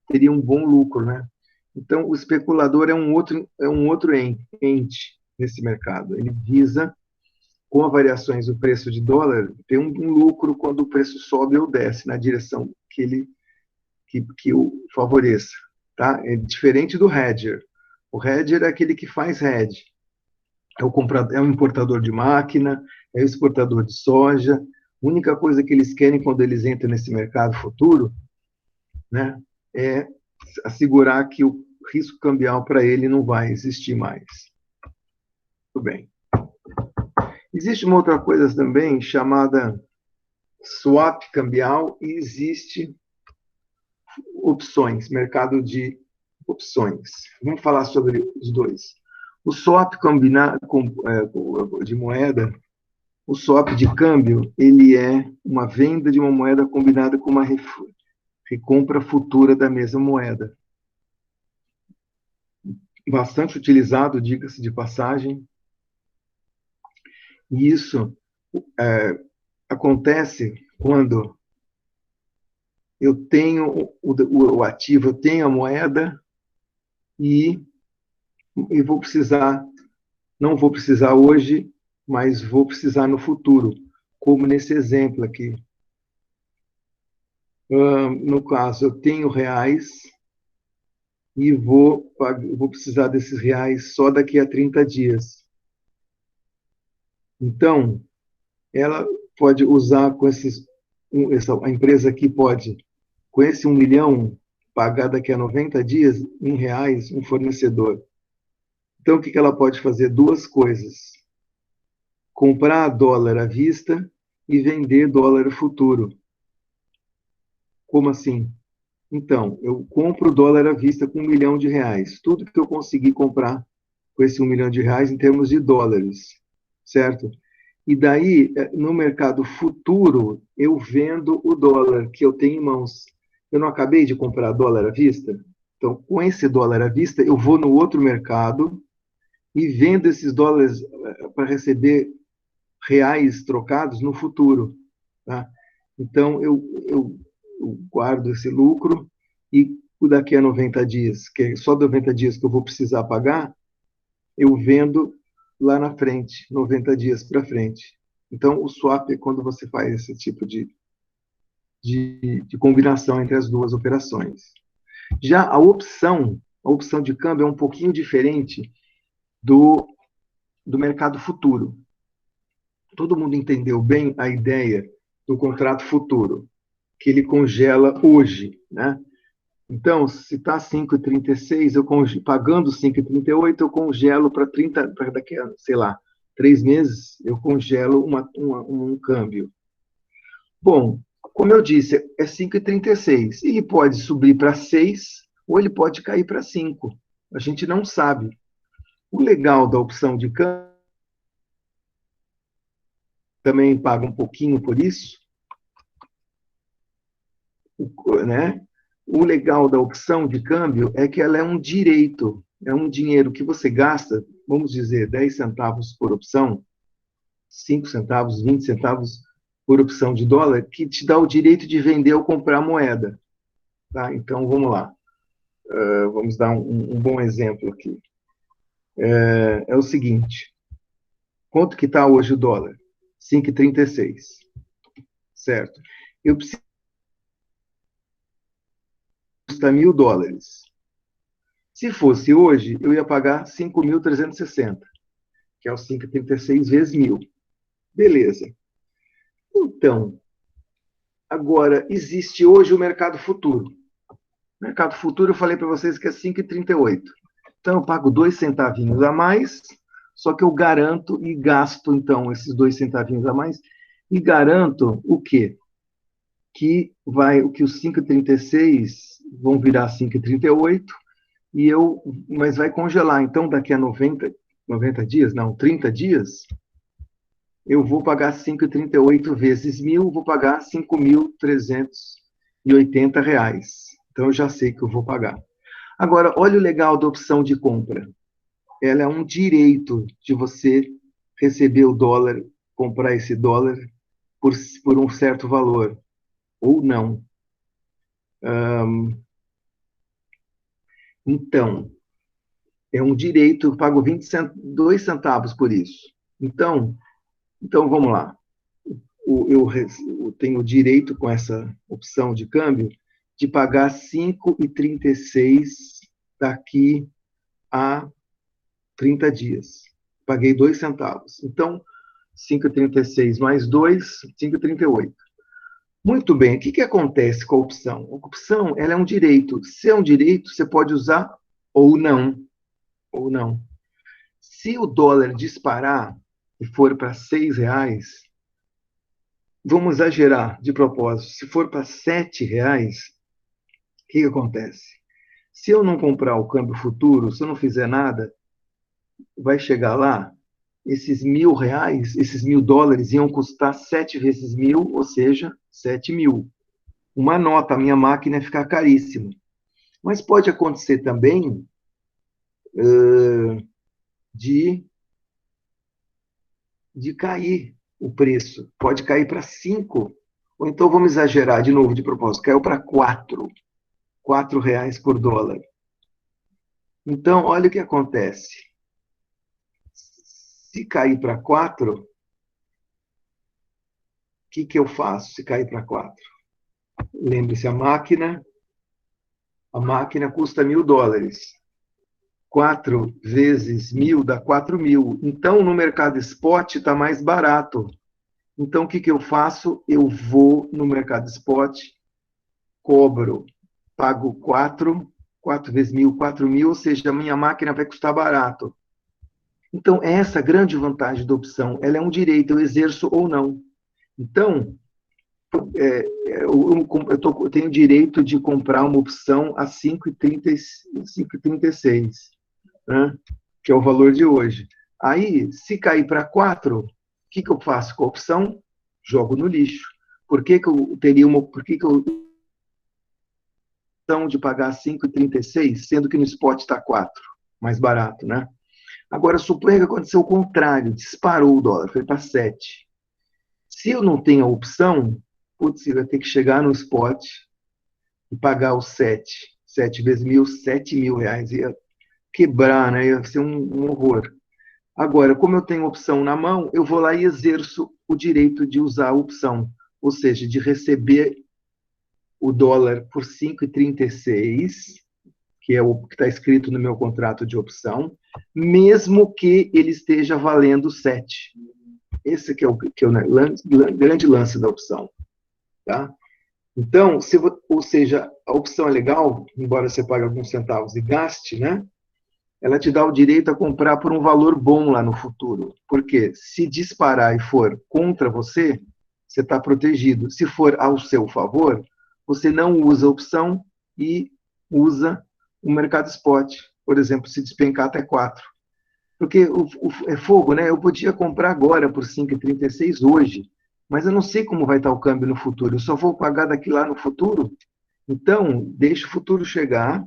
teria um bom lucro, né? Então, o especulador é um outro ente nesse mercado. Ele visa, com as variações do preço de dólar, ter um lucro quando o preço sobe ou desce na direção que o favoreça. Tá? É diferente do hedger. O hedger é aquele que faz hedge. É o importador de máquina, é o exportador de soja. A única coisa que eles querem quando eles entram nesse mercado futuro, né, é assegurar que o risco cambial para ele não vai existir mais. Tudo bem. Existe uma outra coisa também chamada swap cambial e existe opções, mercado de opções. Vamos falar sobre os dois. O swap de moeda, o swap de câmbio, ele é uma venda de uma moeda combinada com uma recompra futura da mesma moeda. Bastante utilizado, diga-se de passagem. E isso acontece quando eu tenho o ativo, eu tenho a moeda e vou precisar, não vou precisar hoje, mas vou precisar no futuro, como nesse exemplo aqui. No caso, eu tenho reais e vou precisar desses reais só daqui a 30 dias. Então, ela pode usar com a empresa aqui pode, com esse 1 milhão, pagar daqui a 90 dias em reais um fornecedor. Então, o que ela pode fazer? Duas coisas. Comprar dólar à vista e vender dólar futuro. Como assim? Então, eu compro dólar à vista com 1 milhão de reais. Tudo que eu conseguir comprar com esse 1 milhão de reais em termos de dólares, certo? E daí, no mercado futuro, eu vendo o dólar que eu tenho em mãos. Eu não acabei de comprar dólar à vista? Então, com esse dólar à vista, eu vou no outro mercado e vendo esses dólares para receber reais trocados no futuro. Tá? Então, eu guardo esse lucro e daqui a 90 dias, que é só 90 dias que eu vou precisar pagar, eu vendo lá na frente, 90 dias para frente. Então, o swap é quando você faz esse tipo de combinação entre as duas operações. Já a opção de câmbio é um pouquinho diferente do mercado futuro. Todo mundo entendeu bem a ideia do contrato futuro, que ele congela hoje, né? Então, se está 5,36, pagando 5,38, eu congelo para daqui a, sei lá, 3 meses, eu congelo um câmbio. Bom, como eu disse, é 5,36. Ele pode subir para 6 ou ele pode cair para 5. A gente não sabe. O legal da opção de câmbio também paga um pouquinho por isso, né? O legal da opção de câmbio é que ela é um direito, é um dinheiro que você gasta, vamos dizer, 10 centavos por opção, 5 centavos, 20 centavos por opção de dólar, que te dá o direito de vender ou comprar moeda. Tá? Então, vamos lá. Vamos dar um bom exemplo aqui. É o seguinte, quanto que está hoje o dólar? 5,36, certo? Eu preciso custar $1.000. Se fosse hoje, eu ia pagar 5.360, que é os 5,36 vezes 1.000. Beleza. Então, agora, existe hoje o mercado futuro. O mercado futuro, eu falei para vocês que é 5,38. Então, eu pago 2 centavinhos a mais, só que eu garanto e gasto, então, esses 2 centavinhos a mais, e garanto o quê? Que os 5,36 vão virar 5,38, mas vai congelar. Então, daqui a 90 dias, não, 30 dias, eu vou pagar 5,38 vezes 1.000, vou pagar R$ 5.380. Então, eu já sei que eu vou pagar. Agora, olha o legal da opção de compra. Ela é um direito de você receber o dólar, comprar esse dólar por um certo valor, ou não. Então, é um direito, eu pago 2 centavos por isso. Então vamos lá. Eu tenho o direito, com essa opção de câmbio, de pagar 5,36 daqui a 30 dias. Paguei 2 centavos. Então, 5,36 mais 2, 5,38. Muito bem, o que acontece com a opção? A opção, ela é um direito. Se é um direito, você pode usar ou não. Ou não. Se o dólar disparar e for para R$ 6, vamos exagerar de propósito, se for para R$ 7, o que acontece? Se eu não comprar o câmbio futuro, se eu não fizer nada, vai chegar lá, esses R$ 1.000, esses US$ 1.000 iam custar 7 vezes 1.000, ou seja, 7.000. Uma nota, a minha máquina ia ficar caríssima. Mas pode acontecer também de, de cair o preço. Pode cair para 5, ou então vamos exagerar de novo de propósito, caiu para 4, R$ 4 por dólar. Então, olha o que acontece. Se cair para 4, o que eu faço se cair para 4? Lembre-se, a máquina custa US$ 1.000. 4 vezes 1.000 dá 4.000. Então, no mercado spot está mais barato. Então, o que eu faço? Eu vou no mercado spot, cobro, pago 4 vezes 1.000, 4.000, ou seja, a minha máquina vai custar barato. Então, essa grande vantagem da opção, ela é um direito, eu exerço ou não. Então, eu tenho direito de comprar uma opção a 5,36, né? Que é o valor de hoje. Aí, se cair para 4, o que eu faço com a opção? Jogo no lixo. Por que eu teria por que eu opção de pagar 5,36, sendo que no spot está 4, mais barato, né? Agora, suponha que aconteceu o contrário, disparou o dólar, foi para 7. Se eu não tenho a opção, putz, eu vou ter que chegar no spot e pagar os 7. 7 vezes 1.000, R$ 7.000. Ia quebrar, né? Ia ser um horror. Agora, como eu tenho opção na mão, eu vou lá e exerço o direito de usar a opção, ou seja, de receber o dólar por 5,36, que é o que está escrito no meu contrato de opção, mesmo que ele esteja valendo 7. Esse que é o grande lance da opção. Tá? Então, ou seja, a opção é legal, embora você pague alguns centavos e gaste, né? Ela te dá o direito a comprar por um valor bom lá no futuro. Porque se disparar e for contra você, você está protegido. Se for ao seu favor, você não usa a opção e usa o mercado spot. Por exemplo, se despencar até 4. Porque é fogo, né? Eu podia comprar agora por 5,36 hoje, mas eu não sei como vai estar o câmbio no futuro. Eu só vou pagar daqui lá no futuro. Então, deixa o futuro chegar.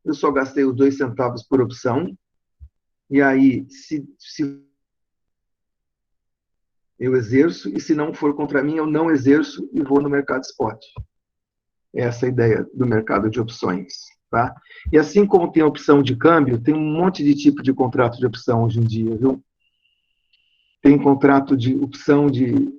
Eu só gastei os 2 centavos por opção. E aí, se eu exerço, e se não for contra mim, eu não exerço e vou no mercado spot. Essa é a ideia do mercado de opções. Tá? E assim como tem a opção de câmbio, tem um monte de tipo de contrato de opção hoje em dia, viu? Tem contrato de opção de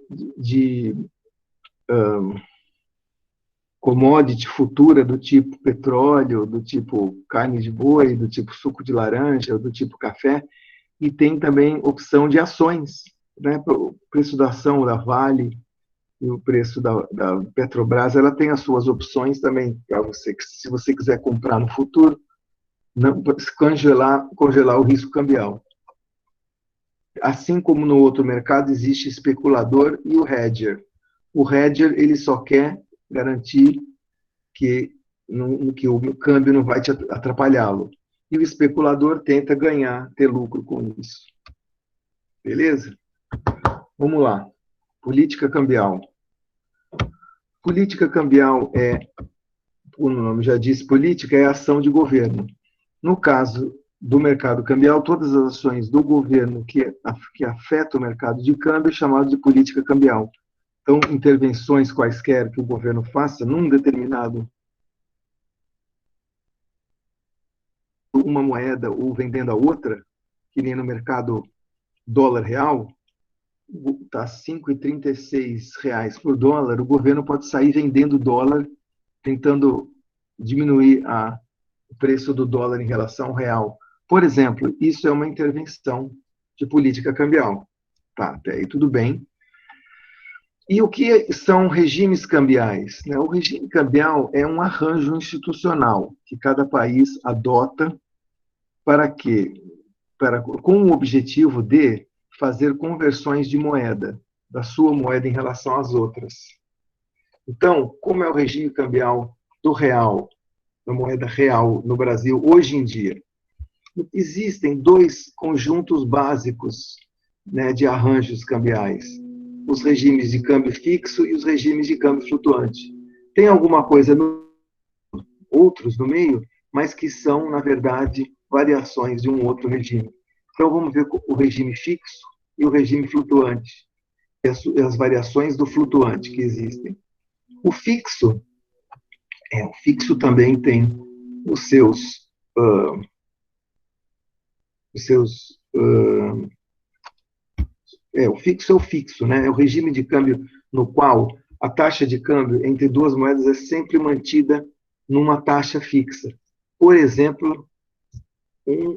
commodity futura do tipo petróleo, do tipo carne de boi, do tipo suco de laranja, do tipo café, e tem também opção de ações, né? O preço da ação da Vale e o preço da Petrobras, ela tem as suas opções também para você, se você quiser comprar no futuro, não congelar o risco cambial. Assim como no outro mercado existe especulador e o hedger. O hedger ele só quer garantir que o câmbio não vai te atrapalhá-lo. E o especulador tenta ganhar, ter lucro com isso. Beleza? Vamos lá. Política cambial. Política cambial o nome já diz, política é ação de governo. No caso do mercado cambial, todas as ações do governo que afetam o mercado de câmbio é chamado de política cambial. Então, intervenções quaisquer que o governo faça num determinado uma moeda ou vendendo a outra, que nem no mercado dólar real, está R$ 5,36 por dólar, o governo pode sair vendendo dólar, tentando diminuir o preço do dólar em relação ao real. Por exemplo, isso é uma intervenção de política cambial. Tá, até aí tudo bem. E o que são regimes cambiais? O regime cambial é um arranjo institucional que cada país adota para quê? Com o objetivo de fazer conversões de moeda, da sua moeda em relação às outras. Então, como é o regime cambial do real, da moeda real no Brasil hoje em dia? Existem dois conjuntos básicos, né, de arranjos cambiais: os regimes de câmbio fixo e os regimes de câmbio flutuante. Tem alguma coisa, outros no meio, mas que são, na verdade, variações de um outro regime. Então, vamos ver o regime fixo e o regime flutuante, e as variações do flutuante que existem. O fixo também tem os seus, uh, os seus o fixo é o fixo, né? É o regime de câmbio no qual a taxa de câmbio entre duas moedas é sempre mantida numa taxa fixa. Por exemplo, um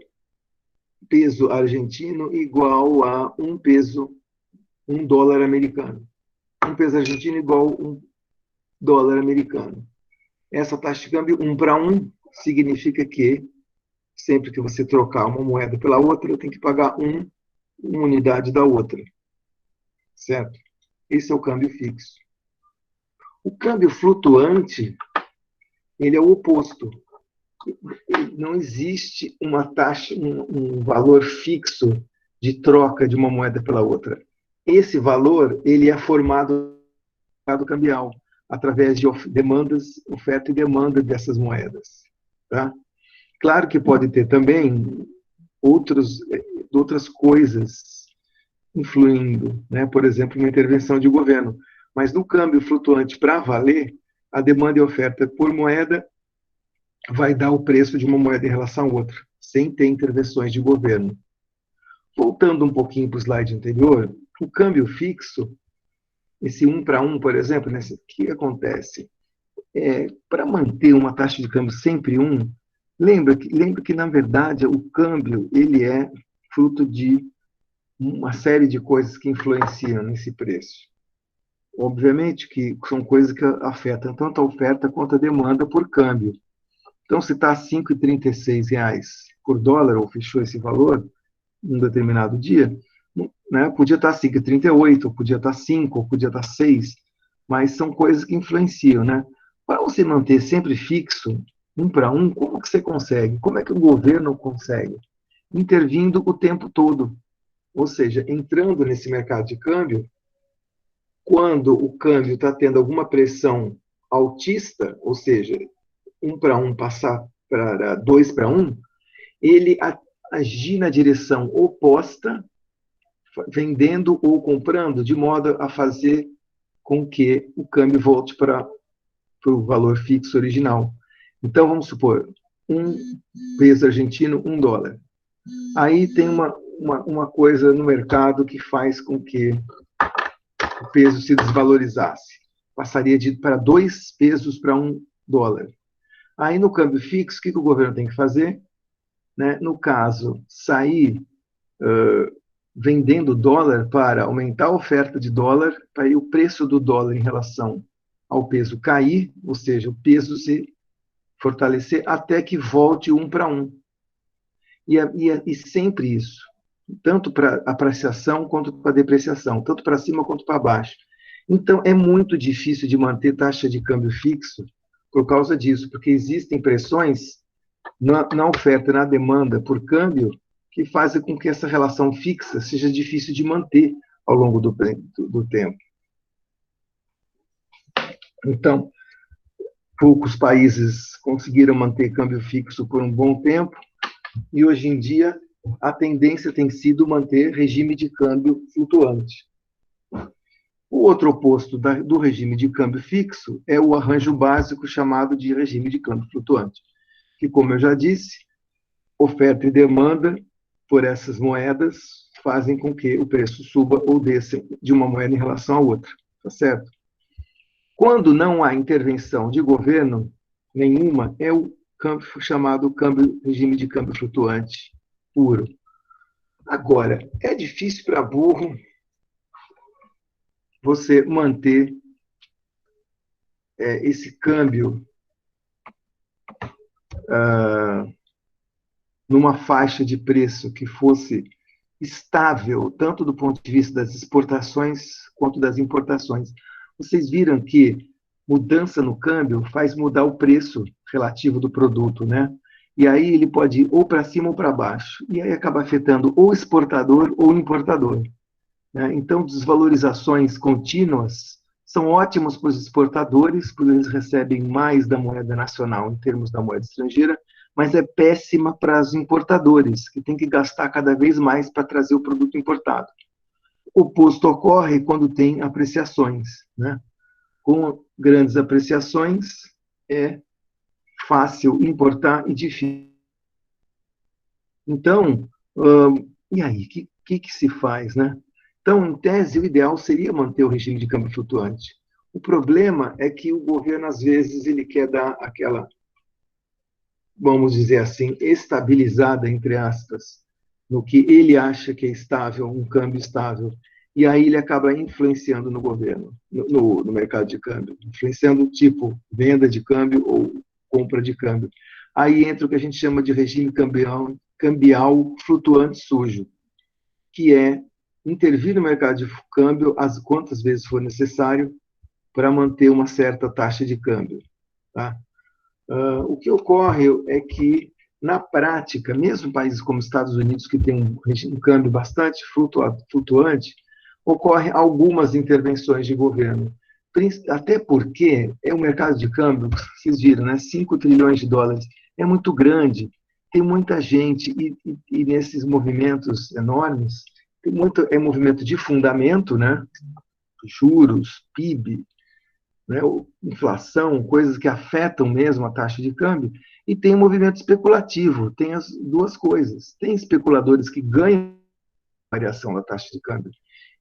peso argentino igual a um dólar americano. Um peso argentino igual a um dólar americano. Essa taxa de câmbio 1 para 1 significa que sempre que você trocar uma moeda pela outra, tem que pagar uma unidade da outra. Certo? Esse é o câmbio fixo. O câmbio flutuante, ele é o oposto. Não existe uma taxa, um valor fixo de troca de uma moeda pela outra. Esse valor, ele é formado no mercado cambial, através de demandas, oferta e demanda dessas moedas. Tá? Claro que pode ter também outras coisas influindo, né? Por exemplo, uma intervenção de governo. Mas no câmbio flutuante, para valer, a demanda e a oferta por moeda vai dar o preço de uma moeda em relação à outra, sem ter intervenções de governo. Voltando um pouquinho para o slide anterior, o câmbio fixo, esse 1 para 1, por exemplo, né, o que acontece? Para manter uma taxa de câmbio sempre 1, lembra que, na verdade, o câmbio ele é fruto de uma série de coisas que influenciam nesse preço. Obviamente que são coisas que afetam tanto a oferta quanto a demanda por câmbio. Então, se está R$ 5,36 por dólar, ou fechou esse valor, em um determinado dia, né, podia estar 5,38, ou podia estar 5, ou podia estar 6, mas são coisas que influenciam, né? Para você manter sempre fixo, 1 para 1, como que você consegue? Como é que o governo consegue? Intervindo o tempo todo. Ou seja, entrando nesse mercado de câmbio, quando o câmbio está tendo alguma pressão altista, ou seja, 1 para 1 passar para 2 para 1, ele agir na direção oposta, vendendo ou comprando, de modo a fazer com que o câmbio volte para o valor fixo original. Então, vamos supor, um peso argentino, um dólar. Aí tem uma coisa no mercado que faz com que o peso se desvalorizasse. Passaria para 2 pesos para 1 dólar. Aí, no câmbio fixo, o que o governo tem que fazer? Né? No caso, sair vendendo dólar para aumentar a oferta de dólar, para aí o preço do dólar em relação ao peso cair, ou seja, o peso se fortalecer até que volte 1 para 1. E sempre isso, tanto para apreciação quanto para depreciação, tanto para cima quanto para baixo. Então, é muito difícil de manter taxa de câmbio fixo por causa disso, porque existem pressões na oferta e na demanda por câmbio que fazem com que essa relação fixa seja difícil de manter ao longo do tempo. Então, poucos países conseguiram manter câmbio fixo por um bom tempo, e hoje em dia a tendência tem sido manter regime de câmbio flutuante. O outro oposto do regime de câmbio fixo é o arranjo básico chamado de regime de câmbio flutuante, que, como eu já disse, oferta e demanda por essas moedas fazem com que o preço suba ou desça de uma moeda em relação à outra, tá certo? Quando não há intervenção de governo nenhuma, é o chamado regime de câmbio flutuante puro. Agora, é difícil para burro você manter esse câmbio numa faixa de preço que fosse estável, tanto do ponto de vista das exportações quanto das importações. Vocês viram que mudança no câmbio faz mudar o preço relativo do produto, né? E aí ele pode ir ou para cima ou para baixo. E aí acaba afetando ou exportador ou importador, né? Então, desvalorizações contínuas são ótimas para os exportadores, porque eles recebem mais da moeda nacional em termos da moeda estrangeira, mas é péssima para os importadores, que têm que gastar cada vez mais para trazer o produto importado. O oposto ocorre quando tem apreciações, né? Com grandes apreciações, é fácil importar e difícil. Então, e aí, o que se faz, né? Então, em tese, o ideal seria manter o regime de câmbio flutuante. O problema é que o governo, às vezes, ele quer dar aquela, vamos dizer assim, estabilizada, entre aspas, no que ele acha que é estável, um câmbio estável. E aí ele acaba influenciando no governo, no mercado de câmbio, influenciando tipo venda de câmbio ou compra de câmbio. Aí entra o que a gente chama de regime cambial flutuante sujo, que é intervir no mercado de câmbio as quantas vezes for necessário para manter uma certa taxa de câmbio. Tá? O que ocorre é que, na prática, mesmo países como Estados Unidos, que tem um câmbio bastante flutuante, ocorrem algumas intervenções de governo. Até porque é um mercado de câmbio, vocês viram, né? 5 trilhões de dólares. É muito grande, tem muita gente, e nesses movimentos enormes, tem muito movimento de fundamento, né? Juros, PIB, né, inflação, coisas que afetam mesmo a taxa de câmbio, e tem o movimento especulativo, tem as duas coisas. Tem especuladores que ganham a variação da taxa de câmbio.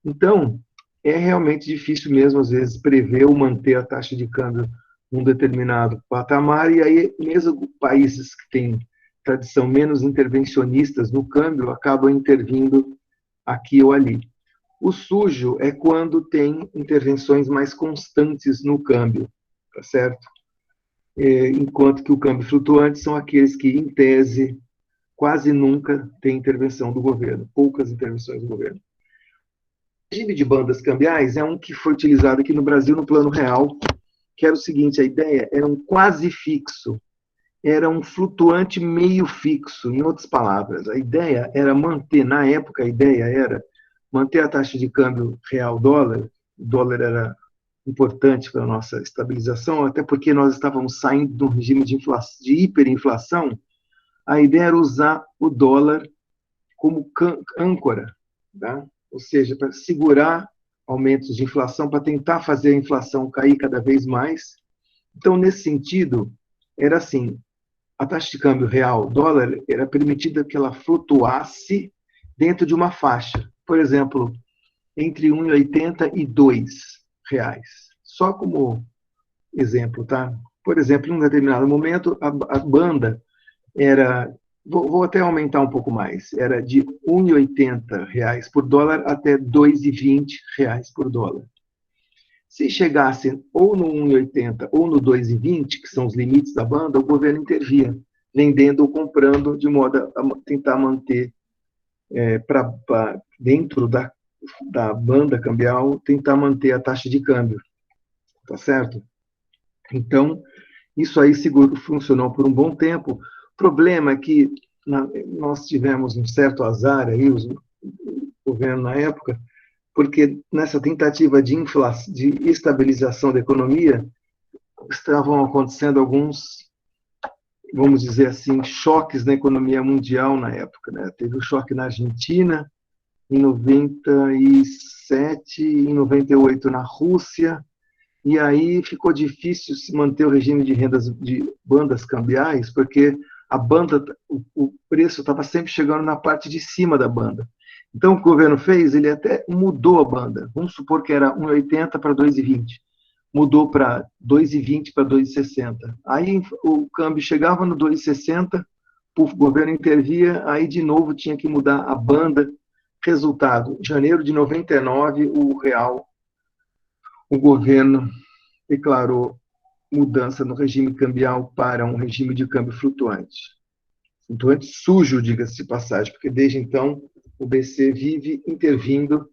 Então, é realmente difícil mesmo, às vezes, prever ou manter a taxa de câmbio num determinado patamar, e aí mesmo países que têm tradição menos intervencionistas no câmbio acabam intervindo aqui ou ali. O sujo é quando tem intervenções mais constantes no câmbio, tá certo? Enquanto que o câmbio flutuante são aqueles que, em tese, quase nunca tem intervenção do governo, poucas intervenções do governo. O regime de bandas cambiais é um que foi utilizado aqui no Brasil no Plano Real, que era o seguinte: a ideia era um quase fixo, era um flutuante meio fixo, em outras palavras. A ideia era manter, na época, a ideia era manter a taxa de câmbio real-dólar. O dólar era importante para a nossa estabilização, até porque nós estávamos saindo de um regime de hiperinflação. A ideia era usar o dólar como âncora, tá? Ou seja, para segurar aumentos de inflação, para tentar fazer a inflação cair cada vez mais. Então, nesse sentido, era assim: a taxa de câmbio real dólar era permitida que ela flutuasse dentro de uma faixa. Por exemplo, entre 1,80 e R$ 2. Só como exemplo, tá? Por exemplo, em um determinado momento, a banda era, vou até aumentar um pouco mais, era de R$ 1,80 por dólar até R$ 2,20 por dólar. Se chegasse ou no 1,80 ou no 2,20, que são os limites da banda, o governo intervia, vendendo ou comprando, de modo a tentar manter dentro da banda cambial, tentar manter a taxa de câmbio, tá certo? Então, isso aí seguro funcionou por um bom tempo. O problema é que nós tivemos um certo azar aí, o governo na época, porque nessa tentativa de estabilização da economia, estavam acontecendo alguns, vamos dizer assim, choques na economia mundial na época, né? Teve o choque na Argentina, em 97, em 98 na Rússia, e aí ficou difícil se manter o regime de rendas de bandas cambiais, porque a banda, o preço estava sempre chegando na parte de cima da banda. Então, o que o governo fez, ele até mudou a banda. Vamos supor que era 1,80 para 2,20. Mudou para 2,20 para 2,60. Aí o câmbio chegava no 2,60, o governo intervia, aí de novo tinha que mudar a banda. Resultado, em janeiro de 99, o governo declarou mudança no regime cambial para um regime de câmbio flutuante. Flutuante sujo, diga-se de passagem, porque desde então o BC vive intervindo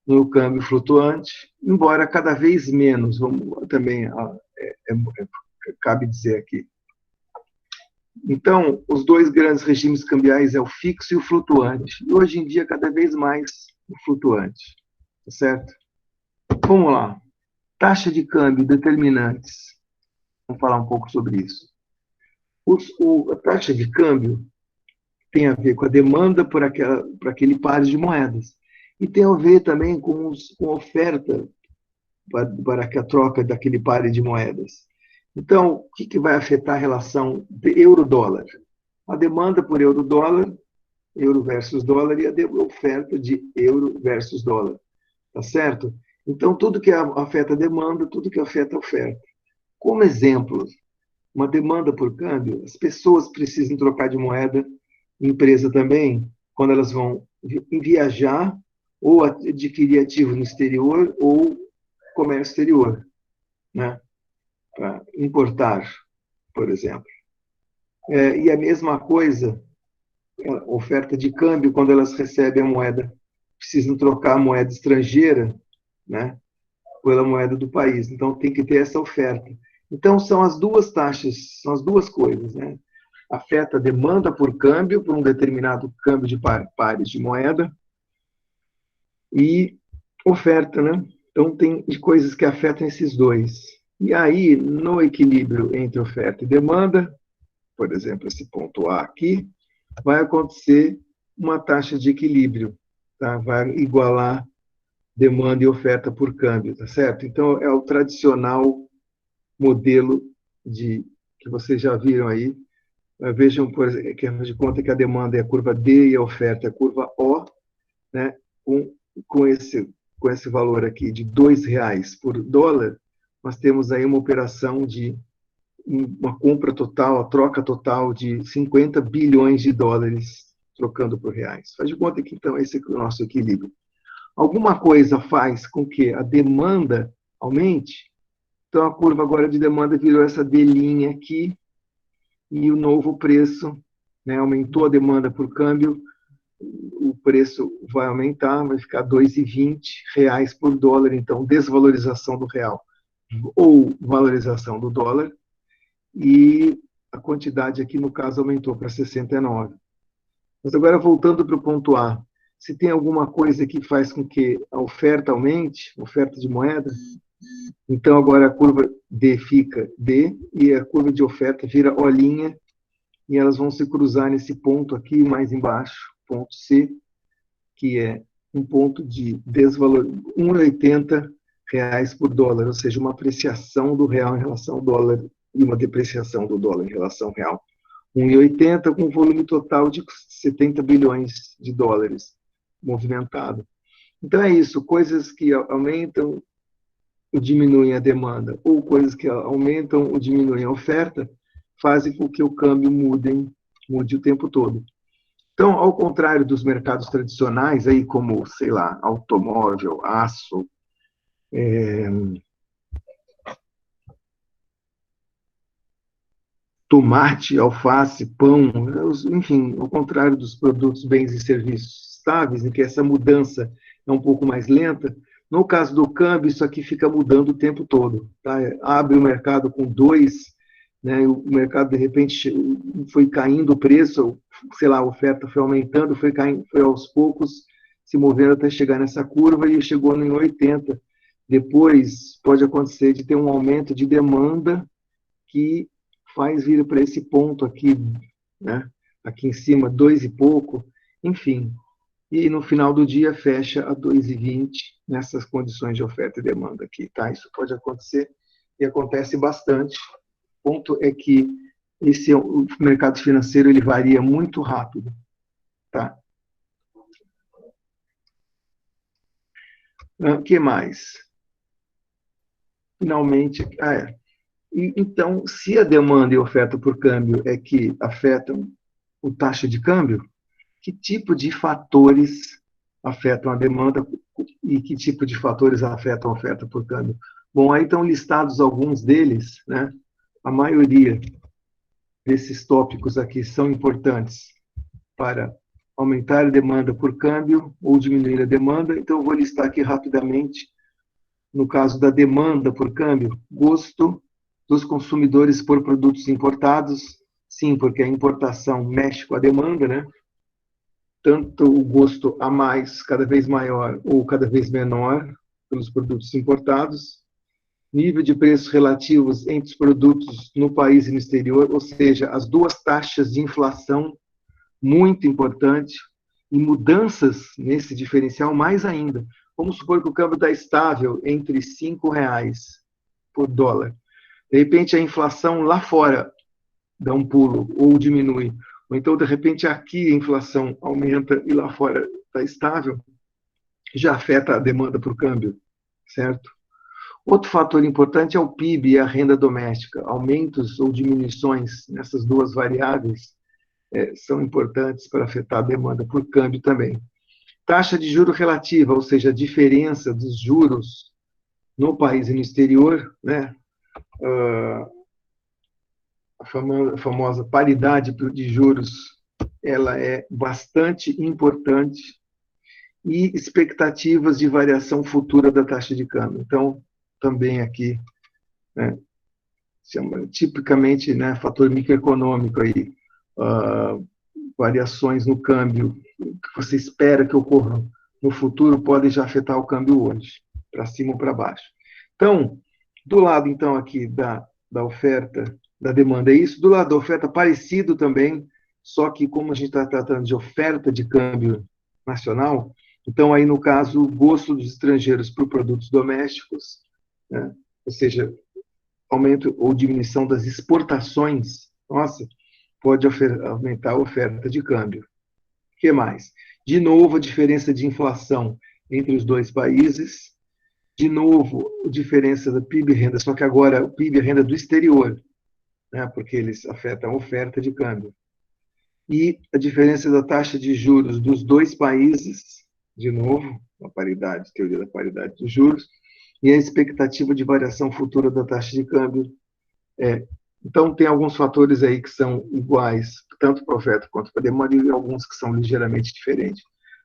no câmbio flutuante, embora cada vez menos, vamos também cabe dizer aqui. Então, os dois grandes regimes cambiais é o fixo e o flutuante. E hoje em dia, cada vez mais o flutuante. Tá certo? Vamos lá. Taxa de câmbio, determinantes. Vamos falar um pouco sobre isso. A taxa de câmbio tem a ver com a demanda por aquele par de moedas. E tem a ver também com a oferta para a troca daquele par de moedas. Então, o que vai afetar a relação de euro-dólar? A demanda por euro-dólar, euro versus dólar, e a oferta de euro versus dólar. Tá certo? Então, tudo que afeta a demanda, tudo que afeta a oferta. Como exemplo, uma demanda por câmbio, as pessoas precisam trocar de moeda, empresa também, quando elas vão viajar ou adquirir ativo no exterior ou comércio exterior, né? Para importar, por exemplo. E a mesma coisa, a oferta de câmbio, quando elas recebem a moeda, precisam trocar a moeda estrangeira, né? Pela moeda do país. Então, tem que ter essa oferta. Então, são as duas taxas, são as duas coisas, né? Afeta a demanda por câmbio, por um determinado câmbio de pares de moeda, e oferta, né? Então, tem coisas que afetam esses dois. E aí, no equilíbrio entre oferta e demanda, por exemplo, esse ponto A aqui, vai acontecer uma taxa de equilíbrio, tá? Vai igualar demanda e oferta por câmbio, tá certo? Então, é o tradicional modelo que vocês já viram aí. Vejam, por exemplo, que de conta que a demanda é a curva D e a oferta é a curva O, né? Com esse valor aqui de R$ 2 por dólar, nós temos aí uma operação de uma compra total, a troca total de 50 bilhões de dólares trocando por reais. Faz de conta que, então, esse é o nosso equilíbrio. Alguma coisa faz com que a demanda aumente, então a curva agora de demanda virou essa D' aqui, e o novo preço, né, aumentou a demanda por câmbio, o preço vai aumentar, vai ficar R$ 2,20 por dólar, então desvalorização do real ou valorização do dólar, e a quantidade aqui, no caso, aumentou para 69. Mas agora, voltando para o ponto A, se tem alguma coisa que faz com que a oferta aumente, oferta de moeda, então agora a curva D fica D e a curva de oferta vira O', e elas vão se cruzar nesse ponto aqui mais embaixo, ponto C, que é um ponto de desvalor, R$ 1,80 por dólar, ou seja, uma apreciação do real em relação ao dólar e uma depreciação do dólar em relação ao real. 1,80 com volume total de 70 bilhões de dólares movimentado. Então é isso, coisas que aumentam ou diminuem a demanda, ou coisas que aumentam ou diminuem a oferta, fazem com que o câmbio mude o tempo todo. Então, ao contrário dos mercados tradicionais, aí como, sei lá, automóvel, aço, tomate, alface, pão, enfim, ao contrário dos produtos, bens e serviços estáveis, em que essa mudança é um pouco mais lenta, no caso do câmbio, isso aqui fica mudando o tempo todo. Tá? Abre o mercado com 2, né, o mercado, de repente, foi caindo o preço, sei lá, a oferta foi aumentando, foi caindo, foi aos poucos se movendo até chegar nessa curva e chegou em 80. Depois, pode acontecer de ter um aumento de demanda que faz vir para esse ponto aqui, né? Aqui em cima, 2 e pouco, enfim. E no final do dia fecha a 2,20 nessas condições de oferta e demanda aqui, tá? Isso pode acontecer e acontece bastante. O ponto é que o mercado financeiro ele varia muito rápido, tá? O que mais? Finalmente, então, se a demanda e a oferta por câmbio é que afetam o taxa de câmbio, que tipo de fatores afetam a demanda e que tipo de fatores afetam a oferta por câmbio? Bom, aí estão listados alguns deles, né? A maioria desses tópicos aqui são importantes para aumentar a demanda por câmbio ou diminuir a demanda, então eu vou listar aqui rapidamente. No caso da demanda por câmbio, gosto dos consumidores por produtos importados, Sim, porque a importação mexe com a demanda, né? Tanto o gosto a mais, cada vez maior ou cada vez menor pelos produtos importados, nível de preços relativos entre os produtos no país e no exterior, ou seja, as duas taxas de inflação, muito importante, e mudanças nesse diferencial mais ainda. Vamos supor que o câmbio está estável entre R$ 5 por dólar. De repente, a inflação lá fora dá um pulo ou diminui. Ou então, de repente, aqui a inflação aumenta e lá fora está estável, já afeta a demanda por câmbio, certo? Outro fator importante é o PIB e a renda doméstica. Aumentos ou diminuições nessas duas variáveis são importantes para afetar a demanda por câmbio também. Taxa de juro relativa, ou seja, a diferença dos juros no país e no exterior, né? A famosa paridade de juros, ela é bastante importante, e expectativas de variação futura da taxa de câmbio. Então, também aqui, né, tipicamente, né, fator microeconômico aí, variações no câmbio que você espera que ocorram no futuro podem já afetar o câmbio hoje, para cima ou para baixo. Então, do lado, então, aqui da oferta, da demanda é isso. Do lado da oferta, parecido também, só que como a gente está tratando de oferta de câmbio nacional, então aí, no caso, o gosto dos estrangeiros por produtos domésticos, né, ou seja, aumento ou diminuição das exportações, nossa, pode aumentar a oferta de câmbio. O que mais? De novo, a diferença de inflação entre os dois países. De novo, a diferença da PIB e renda, só que agora o PIB e a renda do exterior, né, porque eles afetam a oferta de câmbio. E a diferença da taxa de juros dos dois países, de novo, a paridade, teoria da paridade dos juros, e a expectativa de variação futura da taxa de câmbio. Então, tem alguns fatores aí que são iguais, tanto para a oferta quanto para a demanda, e alguns que são ligeiramente diferentes.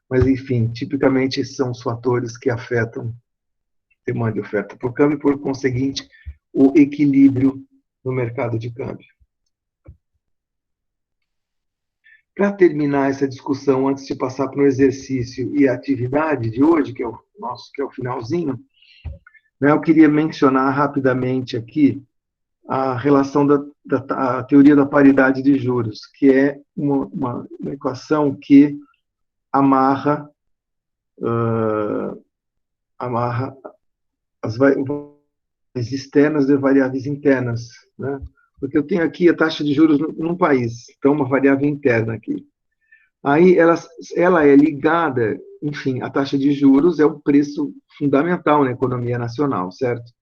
Mas, enfim, tipicamente esses são os fatores que afetam demanda e oferta por câmbio, e, por conseguinte, o equilíbrio no mercado de câmbio. Para terminar essa discussão, antes de passar para o exercício e a atividade de hoje, que é o finalzinho, né, eu queria mencionar rapidamente aqui a relação da teoria da paridade de juros, que é uma equação que amarra as variáveis externas e variáveis internas, né? Porque eu tenho aqui a taxa de juros num país, então uma variável interna aqui. Aí ela é ligada, enfim, a taxa de juros é um preço fundamental na economia nacional, certo?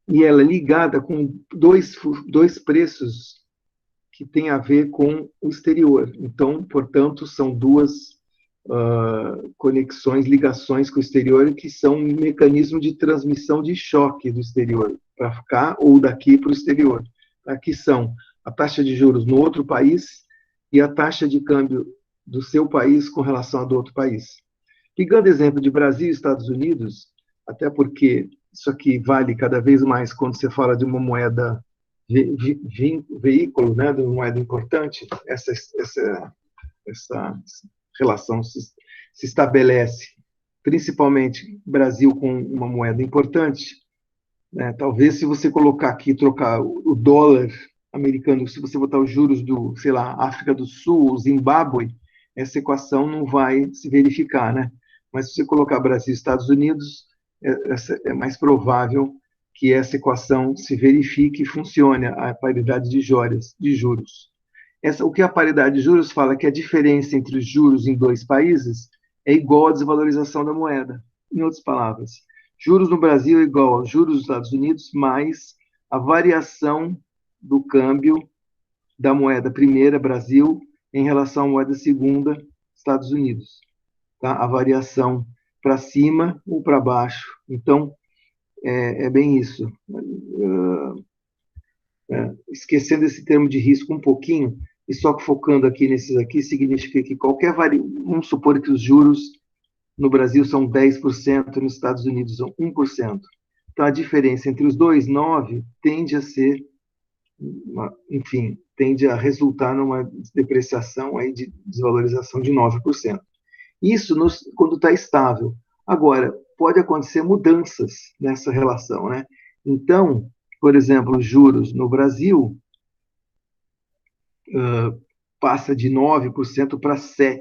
E ela é ligada com dois preços que têm a ver com o exterior. Então, portanto, são duas conexões, ligações com o exterior, que são um mecanismo de transmissão de choque do exterior para cá ou daqui para o exterior. Aqui são a taxa de juros no outro país e a taxa de câmbio do seu país com relação a do outro país. Pegando exemplo de Brasil e Estados Unidos, até porque isso aqui vale cada vez mais quando você fala de uma moeda veículo, né, de uma moeda importante, essa relação se estabelece, principalmente Brasil com uma moeda importante, né? Talvez se você colocar aqui, trocar o dólar americano, se você botar os juros do, sei lá, África do Sul, Zimbábue, essa equação não vai se verificar, né? Mas se você colocar Brasil e Estados Unidos, é mais provável que essa equação se verifique e funcione, a paridade de juros. O que a paridade de juros fala que a diferença entre os juros em dois países é igual à desvalorização da moeda. Em outras palavras, juros no Brasil é igual aos juros dos Estados Unidos mais a variação do câmbio da moeda primeira, Brasil, em relação à moeda segunda, Estados Unidos. Tá? A variação para cima ou para baixo. Então, é bem isso. Esquecendo esse termo de risco um pouquinho, e só focando aqui nesses aqui, significa que vamos supor que os juros no Brasil são 10%, nos Estados Unidos são 1%. Então, a diferença entre os dois, 9%, tende a ser, enfim, tende a resultar numa depreciação aí de desvalorização de 9%. Isso quando está estável. Agora, pode acontecer mudanças nessa relação, né? Então, por exemplo, os juros no Brasil passa de 9% para 7%,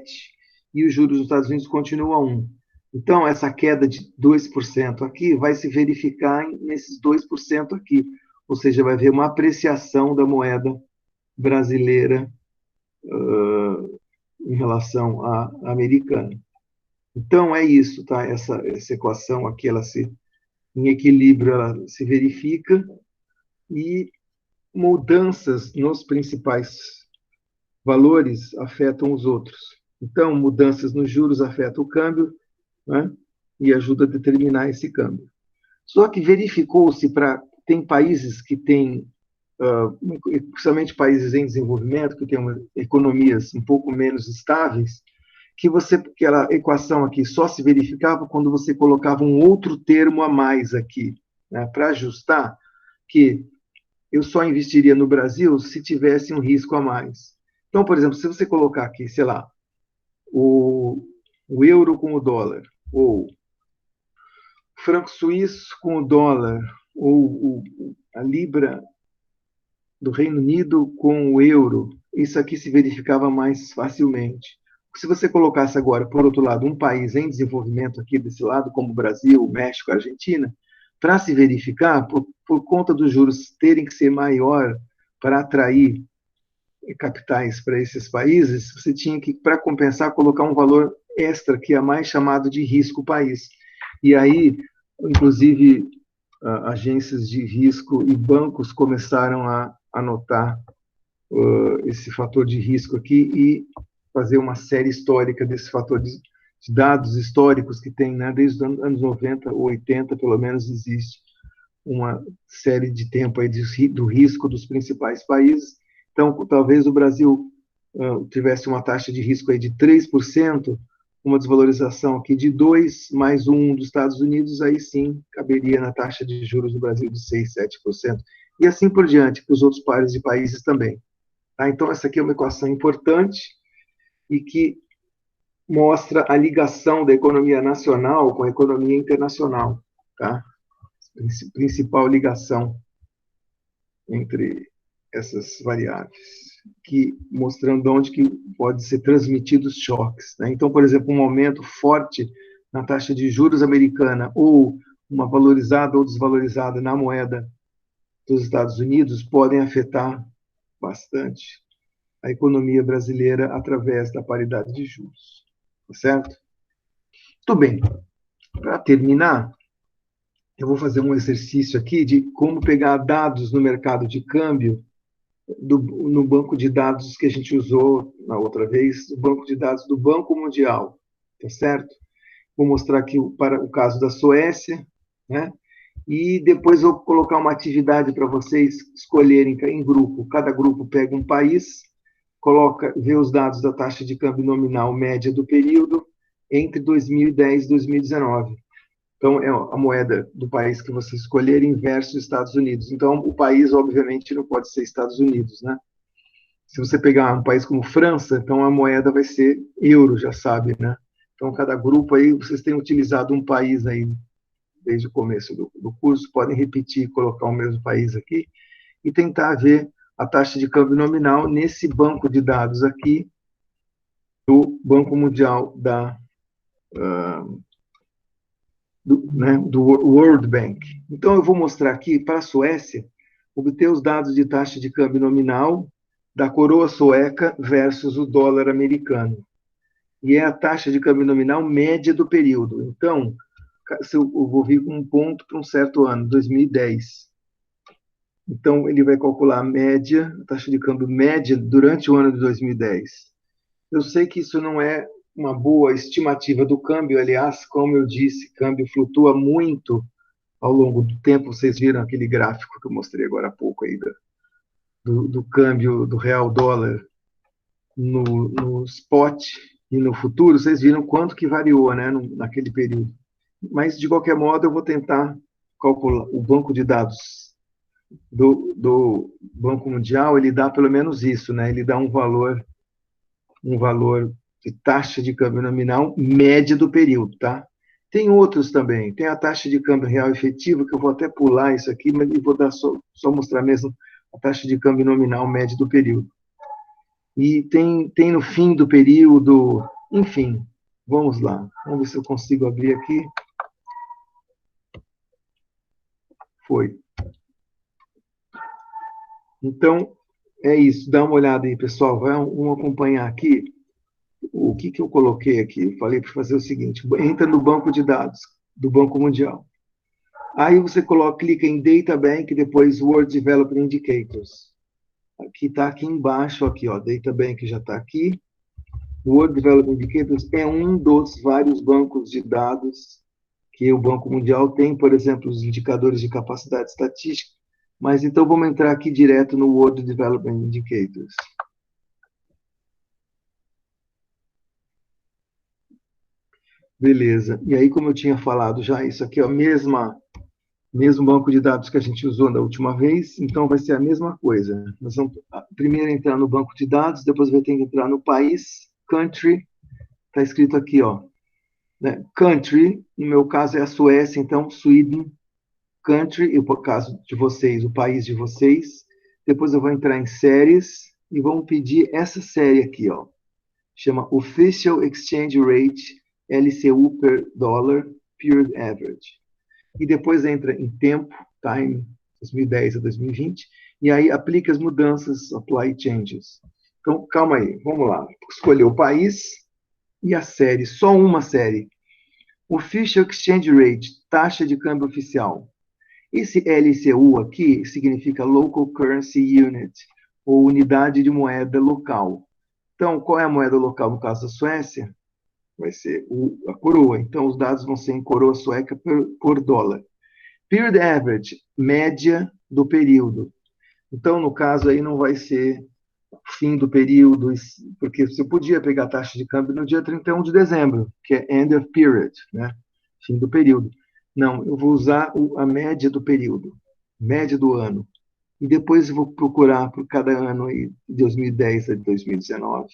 e os juros nos Estados Unidos continuam a 1%. Então, essa queda de 2% aqui vai se verificar nesses 2% aqui, ou seja, vai haver uma apreciação da moeda brasileira em relação à americana. Então, é isso, tá? Essa equação aqui, em equilíbrio, ela se verifica, e mudanças nos principais valores afetam os outros. Então, mudanças nos juros afetam o câmbio, né? E ajuda a determinar esse câmbio. Só que verificou-se tem países que têm, principalmente países em desenvolvimento, que têm economias um pouco menos estáveis, que aquela equação aqui só se verificava quando você colocava um outro termo a mais aqui, né, para ajustar, que eu só investiria no Brasil se tivesse um risco a mais. Então, por exemplo, se você colocar aqui, sei lá, o euro com o dólar, ou o franco suíço com o dólar, ou a libra do Reino Unido com o euro, isso aqui se verificava mais facilmente. Se você colocasse agora, por outro lado, um país em desenvolvimento aqui desse lado, como o Brasil, México, Argentina, para se verificar, por conta dos juros terem que ser maior para atrair capitais para esses países, você tinha que, para compensar, colocar um valor extra, que é mais chamado de risco país. E aí, inclusive, agências de risco e bancos começaram a anotar esse fator de risco aqui e fazer uma série histórica desse fator de dados históricos que tem, né, desde os anos 90 ou 80, pelo menos, existe uma série de tempo aí do risco dos principais países. Então, talvez o Brasil tivesse uma taxa de risco aí de 3%, uma desvalorização aqui de 2%, mais 1% dos Estados Unidos, aí sim caberia na taxa de juros do Brasil de 6%, 7%. E assim por diante, para os outros pares de países também. Tá? Então, essa aqui é uma equação importante e que mostra a ligação da economia nacional com a economia internacional. Tá? Principal ligação entre essas variáveis, mostrando onde que pode ser transmitidos choques. Né? Então, por exemplo, um aumento forte na taxa de juros americana ou uma valorizada ou desvalorizada na moeda dos Estados Unidos podem afetar bastante a economia brasileira através da paridade de juros. Tá certo? Muito bem. Para terminar, eu vou fazer um exercício aqui de como pegar dados no mercado de câmbio no banco de dados que a gente usou na outra vez, o banco de dados do Banco Mundial, tá certo? Vou mostrar aqui para o caso da Suécia, né? E depois vou colocar uma atividade para vocês escolherem em grupo. Cada grupo pega um país, vê os dados da taxa de câmbio nominal média do período entre 2010 e 2019. Então, é a moeda do país que vocês escolherem versus Estados Unidos. Então, o país, obviamente, não pode ser Estados Unidos, né? Se você pegar um país como França, então a moeda vai ser euro, já sabe, né? Então, cada grupo aí, vocês têm utilizado um país aí desde o começo do curso, podem repetir, colocar o mesmo país aqui e tentar ver a taxa de câmbio nominal nesse banco de dados aqui do Banco Mundial do World Bank. Então, eu vou mostrar aqui para a Suécia, obter os dados de taxa de câmbio nominal da coroa sueca versus o dólar americano. E é a taxa de câmbio nominal média do período. Então, se eu vou vir com um ponto para um certo ano, 2010. Então, ele vai calcular a média, a taxa de câmbio média durante o ano de 2010. Eu sei que isso não é uma boa estimativa do câmbio, aliás, como eu disse, câmbio flutua muito ao longo do tempo. Vocês viram aquele gráfico que eu mostrei agora há pouco aí do câmbio do real dólar no spot e no futuro, vocês viram quanto que variou, né, naquele período. Mas, de qualquer modo, eu vou tentar calcular o banco de dados do Banco Mundial, ele dá pelo menos isso, né? Ele dá um valor de taxa de câmbio nominal média do período, tá? Tem outros também. Tem a taxa de câmbio real efetiva, que eu vou até pular isso aqui, mas eu vou dar só mostrar mesmo a taxa de câmbio nominal média do período. E tem no fim do período, enfim, vamos lá. Vamos ver se eu consigo abrir aqui. Foi. Então, é isso. Dá uma olhada aí, pessoal. Vamos acompanhar aqui o que eu coloquei aqui. Eu falei para fazer o seguinte: entra no banco de dados do Banco Mundial. Aí você clica em Data Bank, depois World Development Indicators. Aqui está aqui embaixo, aqui, ó, Data Bank já está aqui. O World Development Indicators é um dos vários bancos de dados que o Banco Mundial tem, por exemplo, os indicadores de capacidade estatística. Mas então vamos entrar aqui direto no World Development Indicators. Beleza. E aí, como eu tinha falado já, isso aqui é o mesmo banco de dados que a gente usou da última vez, então vai ser a mesma coisa. Nós vamos primeiro entrar no banco de dados, depois vai ter que entrar no país, country, está escrito aqui, ó, né? Country, no meu caso é a Suécia, então Sweden, country, e por caso de vocês, o país de vocês. Depois eu vou entrar em séries e vamos pedir essa série aqui, ó. Chama Official Exchange Rate, LCU per Dollar, Period Average. E depois entra em tempo, time, 2010 a 2020, e aí aplica as mudanças, apply changes. Então, calma aí, vamos lá. Escolher o país e a série, só uma série. Official Exchange Rate, taxa de câmbio oficial. Esse LCU aqui significa Local Currency Unit, ou unidade de moeda local. Então, qual é a moeda local no caso da Suécia? Vai ser a coroa. Então, os dados vão ser em coroa sueca por dólar. Period average, média do período. Então, no caso aí, não vai ser fim do período, porque você podia pegar a taxa de câmbio no dia 31 de dezembro, que é end of period, né? Fim do período. Não, eu vou usar a média do período, média do ano. E depois eu vou procurar por cada ano aí, de 2010 a 2019.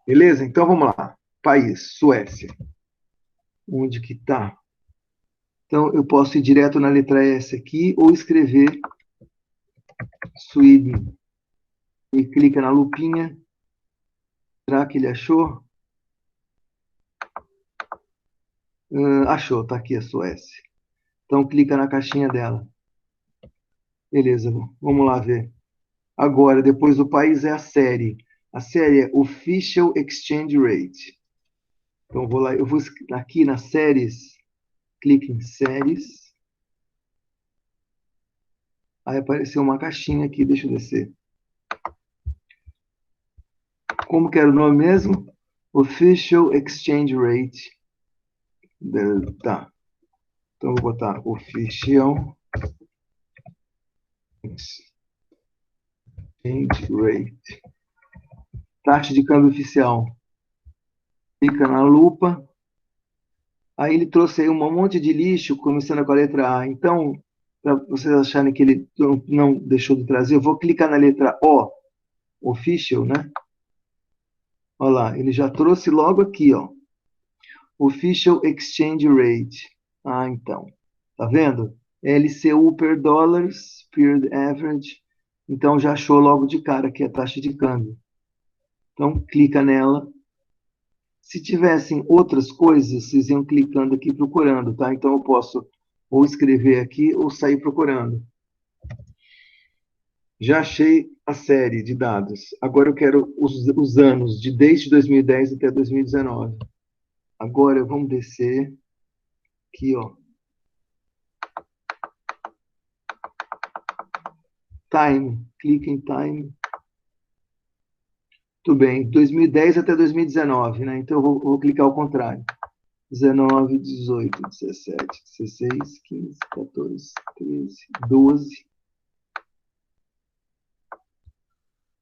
Beleza? Então vamos lá. País, Suécia. Onde que está? Então eu posso ir direto na letra S aqui ou escrever Sweden. E clica na lupinha. Será que ele achou? Achou, está aqui a Suécia. Então clica na caixinha dela. Beleza, vamos lá ver. Agora, depois do país é a série. A série é Official Exchange Rate. Então vou lá, eu vou aqui nas séries, clique em séries. Aí apareceu uma caixinha aqui, deixa eu descer. Como que era o nome mesmo? Official Exchange Rate. Tá. Então vou botar Official Exchange Rate. Taxa de câmbio oficial. Clica na lupa. Aí ele trouxe aí um monte de lixo, começando com a letra A. Então, para vocês acharem que ele não deixou de trazer, eu vou clicar na letra O, Official, né? Olha lá, ele já trouxe logo aqui, ó. Official Exchange Rate. Ah, então. Tá vendo? LCU per dollars, period average. Então já achou logo de cara que é a taxa de câmbio. Então clica nela. Se tivessem outras coisas, vocês iam clicando aqui procurando, tá? Então eu posso ou escrever aqui ou sair procurando. Já achei a série de dados. Agora eu quero os anos, desde 2010 até 2019. Agora vamos descer aqui, ó. Time, clica em time. Tudo bem, 2010 até 2019, né? Então eu vou clicar ao contrário. 19, 18, 17, 16, 15, 14, 13, 12,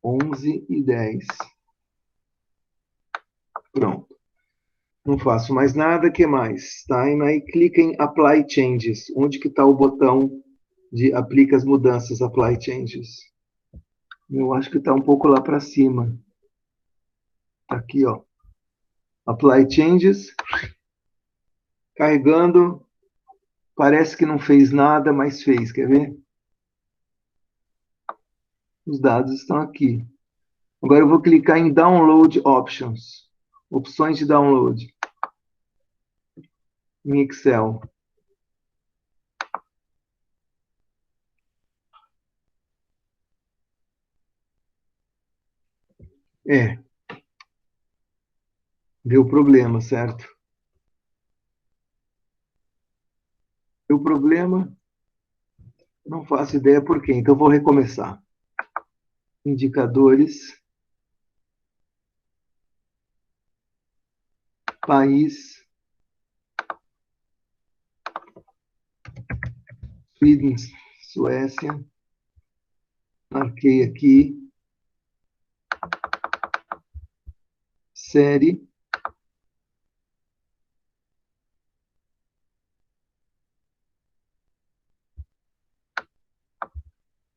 11 e 10. Pronto. Não faço mais nada, que mais? Time, aí clica em Apply Changes. Onde que está o botão de aplica as mudanças, apply changes. Eu acho que está um pouco lá para cima. Tá aqui, ó. Apply changes. Carregando. Parece que não fez nada, mas fez. Quer ver? Os dados estão aqui. Agora eu vou clicar em Download Options. Opções de download. Em Excel. É. Deu problema, certo? Deu problema. Não faço ideia por quê. Então vou recomeçar. Indicadores. País. Sweden, Suécia. Marquei aqui. Série.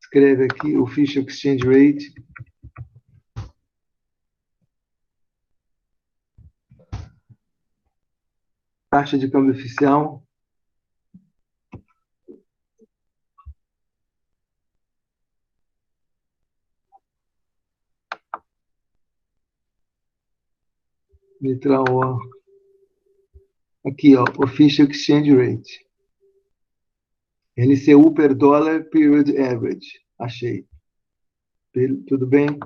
Escreve aqui Official Exchange Rate. Taxa de câmbio oficial. Letra O. Aqui, ó, Official Exchange Rate. LCU per dólar period average. Achei. Tudo bem?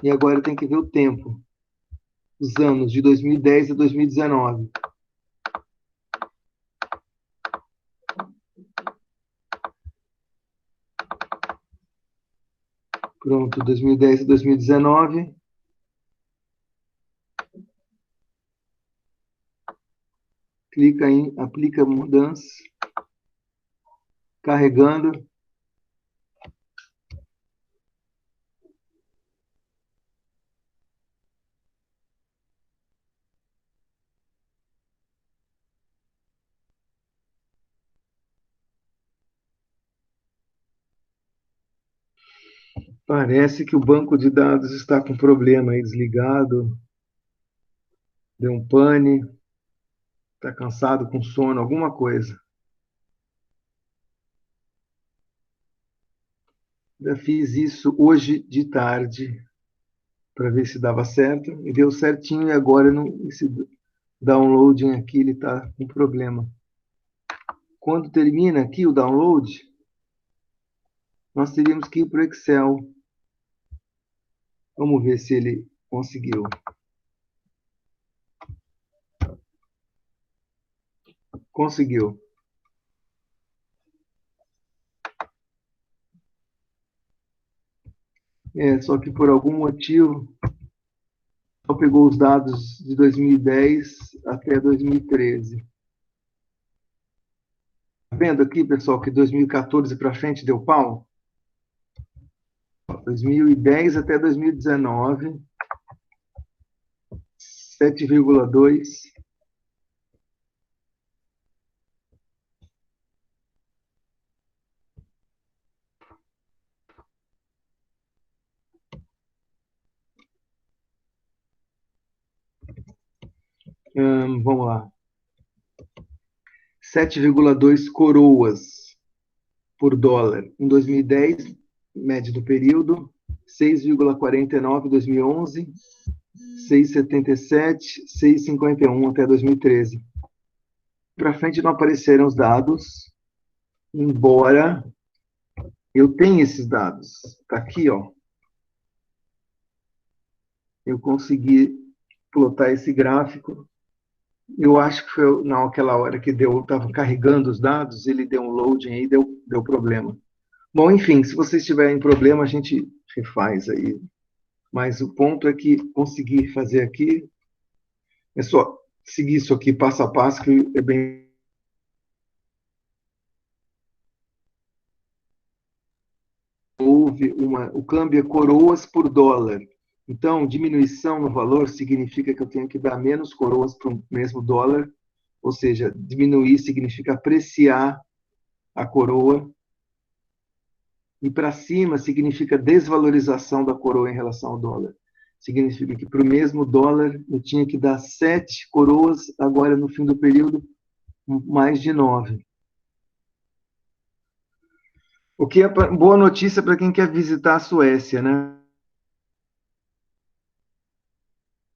E agora tem que ver o tempo. Os anos de 2010 a 2019. Pronto, 2010 a 2019. Clica em aplica mudança. Carregando. Parece que o banco de dados está com problema aí, desligado. Deu um pane. Está cansado, com sono, alguma coisa. Já fiz isso hoje de tarde para ver se dava certo e deu certinho e agora esse downloading aqui ele está com problema. Quando termina aqui o download, nós teríamos que ir para o Excel. Vamos ver se ele conseguiu. Conseguiu. Só que por algum motivo só pegou os dados de 2010 até 2013. Tá vendo aqui, pessoal, que 2014 para frente deu pau? 2010 até 2019, 7,2. Vamos lá. 7,2 coroas por dólar em 2010, média do período, 6,49 em 2011, 6,77, 6,51 até 2013. Para frente não apareceram os dados, embora eu tenha esses dados. Está aqui, ó. Eu consegui plotar esse gráfico. Eu acho que foi naquela hora que estava carregando os dados, ele deu um loading aí, deu problema. Bom, enfim, se vocês tiverem problema, a gente refaz aí. Mas o ponto é que conseguir fazer aqui, é só seguir isso aqui passo a passo, que é bem. O câmbio é coroas por dólar. Então, diminuição no valor significa que eu tenho que dar menos coroas para o mesmo dólar, ou seja, diminuir significa apreciar a coroa, E para cima significa desvalorização da coroa em relação ao dólar. Significa que para o mesmo dólar eu tinha que dar 7 coroas, agora no fim do período, mais de 9. O que é boa notícia para quem quer visitar a Suécia, né?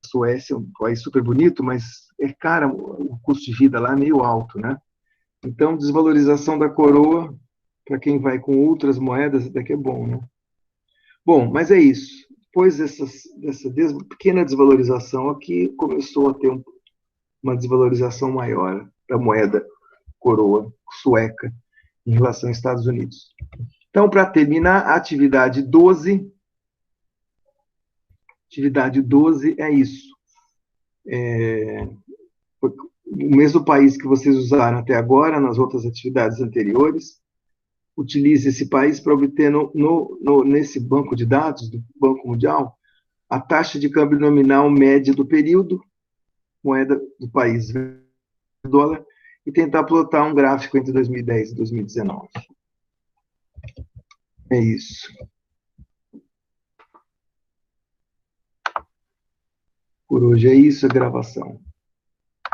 A Suécia é um país super bonito, mas é cara, o custo de vida lá é meio alto, né? Então, desvalorização da coroa, para quem vai com outras moedas, até que é bom, né? Bom, mas é isso. Depois dessa pequena desvalorização aqui, começou a ter uma desvalorização maior da moeda coroa sueca em relação aos Estados Unidos. Então, para terminar, a atividade 12 é isso. O mesmo país que vocês usaram até agora, nas outras atividades anteriores, utilize esse país para obter nesse banco de dados do Banco Mundial a taxa de câmbio nominal média do período, moeda do país, dólar, e tentar plotar um gráfico entre 2010 e 2019. É isso. Por hoje é isso, a gravação.